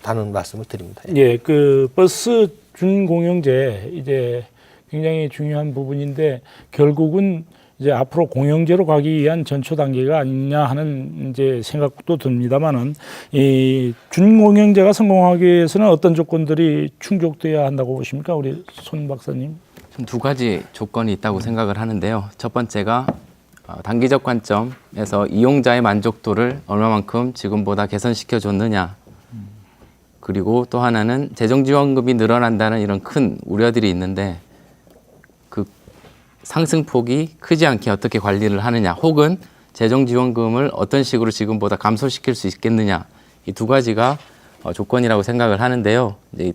Speaker 3: 다는 말씀을 드립니다.
Speaker 1: 예, 그 버스 준공영제 이제 굉장히 중요한 부분인데 결국은 이제 앞으로 공영제로 가기 위한 전초 단계가 아니냐 하는 이제 생각도 듭니다만은 이 준공영제가 성공하기 위해서는 어떤 조건들이 충족돼야 한다고 보십니까, 우리 손 박사님?
Speaker 5: 좀 두 가지 조건이 있다고 생각을 하는데요. 첫 번째가 단기적 관점에서 이용자의 만족도를 얼마만큼 지금보다 개선시켜 줬느냐. 그리고 또 하나는 재정지원금이 늘어난다는 이런 큰 우려들이 있는데 그 상승폭이 크지 않게 어떻게 관리를 하느냐 혹은 재정지원금을 어떤 식으로 지금보다 감소시킬 수 있겠느냐 이 두 가지가 조건이라고 생각을 하는데요. 이제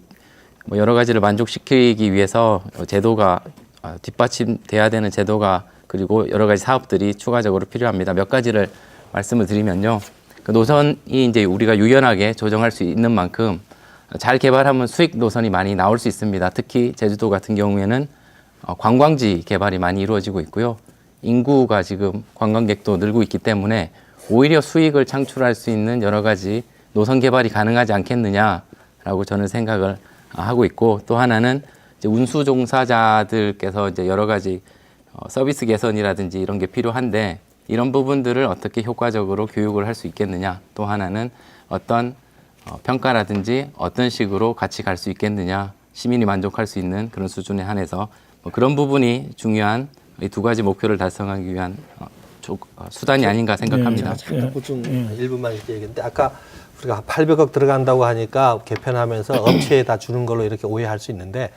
Speaker 5: 뭐 여러 가지를 만족시키기 위해서 제도가 뒷받침돼야 되는 제도가 그리고 여러 가지 사업들이 추가적으로 필요합니다. 몇 가지를 말씀을 드리면요. 그 노선이 이제 우리가 유연하게 조정할 수 있는 만큼 잘 개발하면 수익 노선이 많이 나올 수 있습니다. 특히 제주도 같은 경우에는 관광지 개발이 많이 이루어지고 있고요. 인구가 지금 관광객도 늘고 있기 때문에 오히려 수익을 창출할 수 있는 여러 가지 노선 개발이 가능하지 않겠느냐라고 저는 생각을 하고 있고 또 하나는 이제 운수 종사자들께서 이제 여러 가지 서비스 개선이라든지 이런 게 필요한데 이런 부분들을 어떻게 효과적으로 교육을 할 수 있겠느냐 또 하나는 어떤 평가라든지 어떤 식으로 같이 갈 수 있겠느냐 시민이 만족할 수 있는 그런 수준에 한해서 그런 부분이 중요한 이 두 가지 목표를 달성하기 위한 수단이 아닌가 생각합니다.
Speaker 3: 잠깐 좀 1분만 이렇게 얘기했는데 아까 우리가 800억 들어간다고 하니까 개편하면서 업체에 다 주는 걸로 이렇게 오해할 수 있는데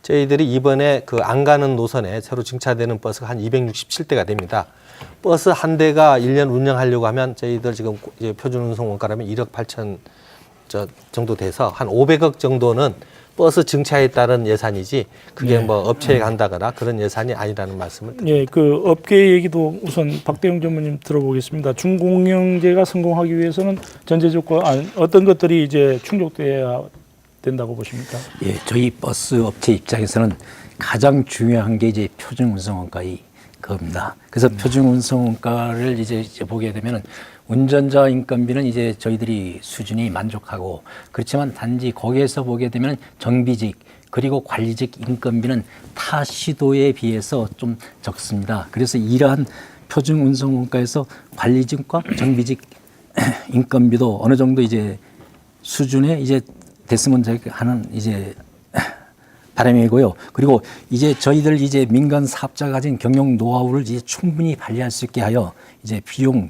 Speaker 3: 저희들이 이번에 그 안 가는 노선에 새로 증차되는 버스가 한 267대가 됩니다. 버스 한 대가 1년 운영하려고 하면 저희들 지금 이제 표준 운송 원가라면 1억 8천 정도 돼서 한 500억 정도는 버스 증차에 따른 예산이지 그게 뭐 업체에 간다거나 그런 예산이 아니라는 말씀을 드립니다.
Speaker 1: 예, 그 업계 얘기도 우선 박대영 전무님 들어보겠습니다. 준공영제가 성공하기 위해서는 전제 조건 어떤 것들이 이제 충족돼야 된다고 보십니까?
Speaker 4: 예, 저희 버스 업체 입장에서는 가장 중요한 게 이제 표준 운송 원가의 겁니다. 그래서 표준 운송 원가를 이제 보게 되면은 운전자 인건비는 이제 저희들이 수준이 만족하고 그렇지만 단지 거기에서 보게 되면 정비직 그리고 관리직 인건비는 타 시도에 비해서 좀 적습니다. 그래서 이러한 표준 운송 원가에서 관리직과 정비직 인건비도 어느 정도 이제 수준에 이제 됐으면 하는 이제 바람이고요. 그리고 이제 저희들 이제 민간 사업자가 가진 경영 노하우를 이제 충분히 발휘할 수 있게 하여 이제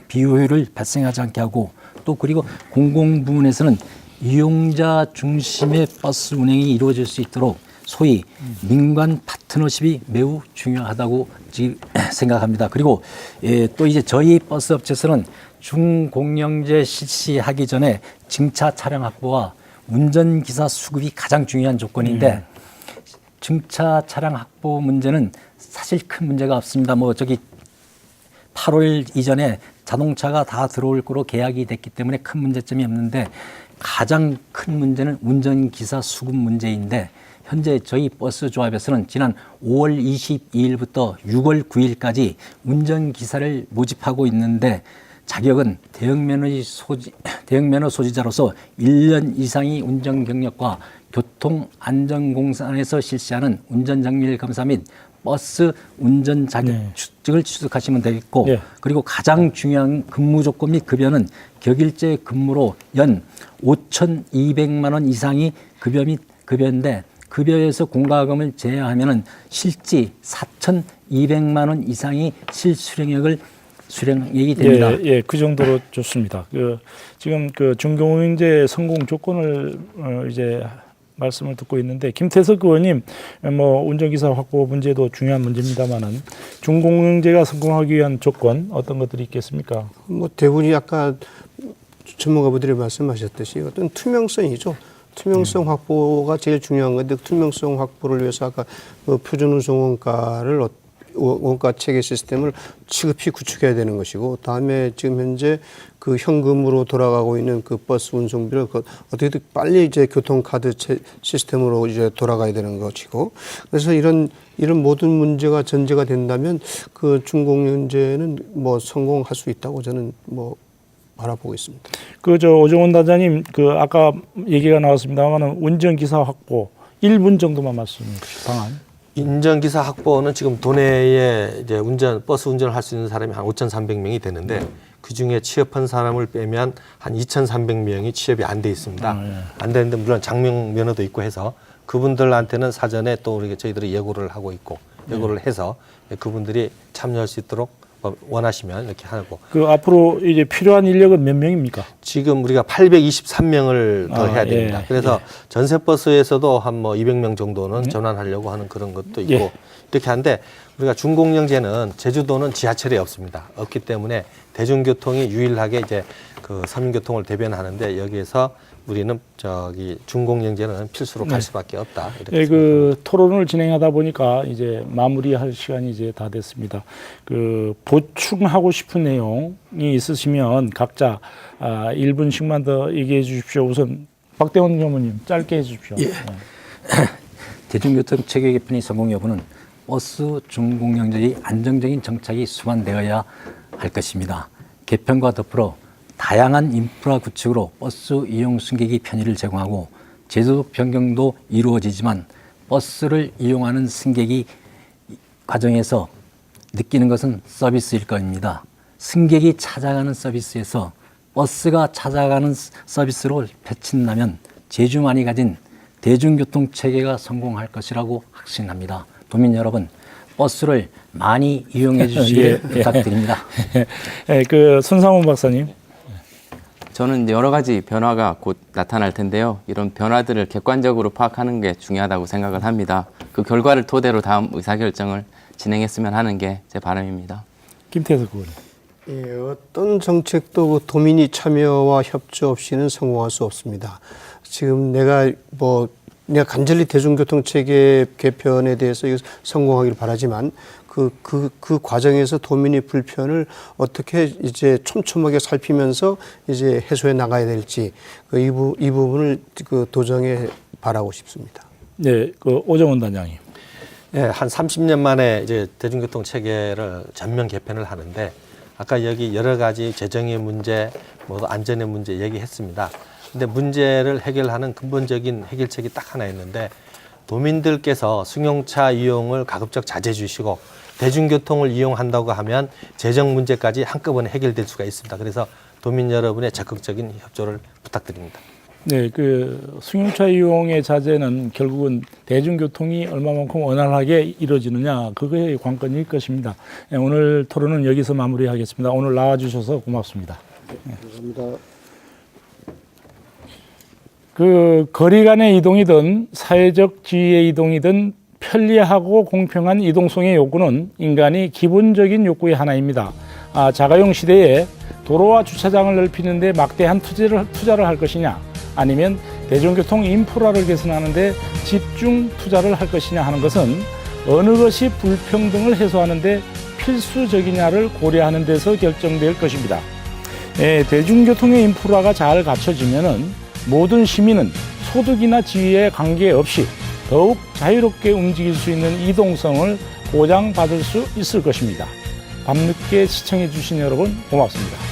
Speaker 4: 비효율을 발생하지 않게 하고 또 그리고 공공 부문에서는 이용자 중심의 버스 운행이 이루어질 수 있도록 소위 민관 파트너십이 매우 중요하다고 생각합니다. 그리고 또 이제 저희 버스 업체에서는 중공영제 실시하기 전에 증차 차량 확보와 운전기사 수급이 가장 중요한 조건인데 증차 차량 확보 문제는 사실 큰 문제가 없습니다. 뭐 저기 8월 이전에 자동차가 다 들어올 거로 계약이 됐기 때문에 큰 문제점이 없는데 가장 큰 문제는 운전기사 수급 문제인데 현재 저희 버스 조합에서는 지난 5월 22일부터 6월 9일까지 운전기사를 모집하고 있는데 자격은 대형면허 소지자로서 1년 이상의 운전 경력과 교통안전공단에서 실시하는 운전장비일 검사 및 버스 운전 자격증을 취득하시면 되겠고
Speaker 1: 네.
Speaker 4: 그리고 가장 중요한 근무 조건 및 급여는 격일제 근무로 연 5,200만 원 이상이 급여인데 급여에서 공과금을 제외하면은 실지 4,200만 원 이상이 실수령액이 됩니다.
Speaker 1: 예, 그 정도로 좋습니다. 지금 중공영제 성공 조건을 이제 말씀을 듣고 있는데 김태석 의원님, 뭐 운전기사 확보 문제도 중요한 문제입니다만은 중공영제가 성공하기 위한 조건 어떤 것들이 있겠습니까?
Speaker 2: 뭐 대부분이 아까 전문가분들이 말씀하셨듯이 어떤 투명성이죠. 투명성 확보가 제일 중요한 건데 투명성 확보를 위해서 아까 표준운송원가를 원가 체계 시스템을 시급히 구축해야 되는 것이고, 다음에 지금 현재 그 현금으로 돌아가고 있는 그 버스 운송비를 어떻게든 빨리 이제 교통카드 시스템으로 이제 돌아가야 되는 것이고, 그래서 이런 모든 문제가 전제가 된다면 그 중공영제는 뭐 성공할 수 있다고 저는 뭐 바라보고 있습니다.
Speaker 1: 오정원 단장님, 아까 얘기가 나왔습니다만은 운전기사 확보 1분 정도만 말씀해 주시죠. 방안.
Speaker 3: 운전기사 확보는 지금 도내에 이제 버스 운전을 할 수 있는 사람이 한 5,300명이 되는데 그 중에 취업한 사람을 빼면 한 2,300명이 취업이 안 돼 있습니다. 안 되는데 물론 장명 면허도 있고 해서 그분들한테는 사전에 또 저희들이 예고를 하고 있고 예고를 해서 그분들이 참여할 수 있도록 원하시면 이렇게 하고.
Speaker 1: 앞으로 이제 필요한 인력은 몇 명입니까?
Speaker 3: 지금 우리가 823명을 더 해야 됩니다. 그래서 전세버스에서도 한 200명 정도는 전환하려고 하는 그런 것도 있고 이렇게 하는데 우리가 중공영제는 제주도는 지하철이 없습니다. 없기 때문에 대중교통이 유일하게 이제 그 서민교통을 대변하는데 여기에서 우리는 중공영제는 필수로 갈 수밖에 없다. 이렇게
Speaker 1: 토론을 진행하다 보니까 이제 마무리할 시간이 이제 다 됐습니다. 보충하고 싶은 내용이 있으시면 각자 1분씩만 더 얘기해 주십시오. 우선 박대원 교무님 짧게 해 주십시오.
Speaker 4: 예. 대중교통 체계 개편의 성공 여부는 버스 중공영제의 안정적인 정착이 수반되어야 할 것입니다. 개편과 더불어 다양한 인프라 구축으로 버스 이용 승객이 편의를 제공하고 제도 변경도 이루어지지만 버스를 이용하는 승객이 과정에서 느끼는 것은 서비스일 겁니다. 승객이 찾아가는 서비스에서 버스가 찾아가는 서비스로 배친다면 제주만이 가진 대중교통 체계가 성공할 것이라고 확신합니다. 도민 여러분, 버스를 많이 이용해 주시길 부탁드립니다.
Speaker 1: 손상훈 박사님.
Speaker 5: 저는 여러 가지 변화가 곧 나타날 텐데요. 이런 변화들을 객관적으로 파악하는 게 중요하다고 생각을 합니다. 그 결과를 토대로 다음 의사결정을 진행했으면 하는 게 제 바람입니다.
Speaker 1: 김태석 의원.
Speaker 2: 예, 어떤 정책도 도민이 참여와 협조 없이는 성공할 수 없습니다. 지금 내가 간절히 대중교통 체계 개편에 대해서 성공하기를 바라지만 그 과정에서 도민의 불편을 어떻게 이제 촘촘하게 살피면서 이제 해소해 나가야 될지 이 부분을 도정에 바라고 싶습니다.
Speaker 1: 네, 오정원 단장님.
Speaker 3: 네, 한 30년 만에 이제 대중교통 체계를 전면 개편을 하는데 아까 여기 여러 가지 재정의 문제, 안전의 문제 얘기했습니다. 근데 문제를 해결하는 근본적인 해결책이 딱 하나 있는데 도민들께서 승용차 이용을 가급적 자제해 주시고 대중교통을 이용한다고 하면 재정 문제까지 한꺼번에 해결될 수가 있습니다. 그래서 도민 여러분의 적극적인 협조를 부탁드립니다.
Speaker 1: 네, 승용차 이용의 자제는 결국은 대중교통이 얼마만큼 원활하게 이루어지느냐, 그거의 관건일 것입니다. 네, 오늘 토론은 여기서 마무리하겠습니다. 오늘 나와주셔서 고맙습니다.
Speaker 2: 감사합니다.
Speaker 1: 그 거리 간의 이동이든 사회적 지위의 이동이든 편리하고 공평한 이동성의 욕구는 인간이 기본적인 욕구의 하나입니다. 자가용 시대에 도로와 주차장을 넓히는 데 막대한 투자를 할 것이냐, 아니면 대중교통 인프라를 개선하는 데 집중 투자를 할 것이냐 하는 것은 어느 것이 불평등을 해소하는 데 필수적이냐를 고려하는 데서 결정될 것입니다. 대중교통의 인프라가 잘 갖춰지면은 모든 시민은 소득이나 지위에 관계없이 더욱 자유롭게 움직일 수 있는 이동성을 보장받을 수 있을 것입니다. 밤늦게 시청해 주신 여러분 고맙습니다.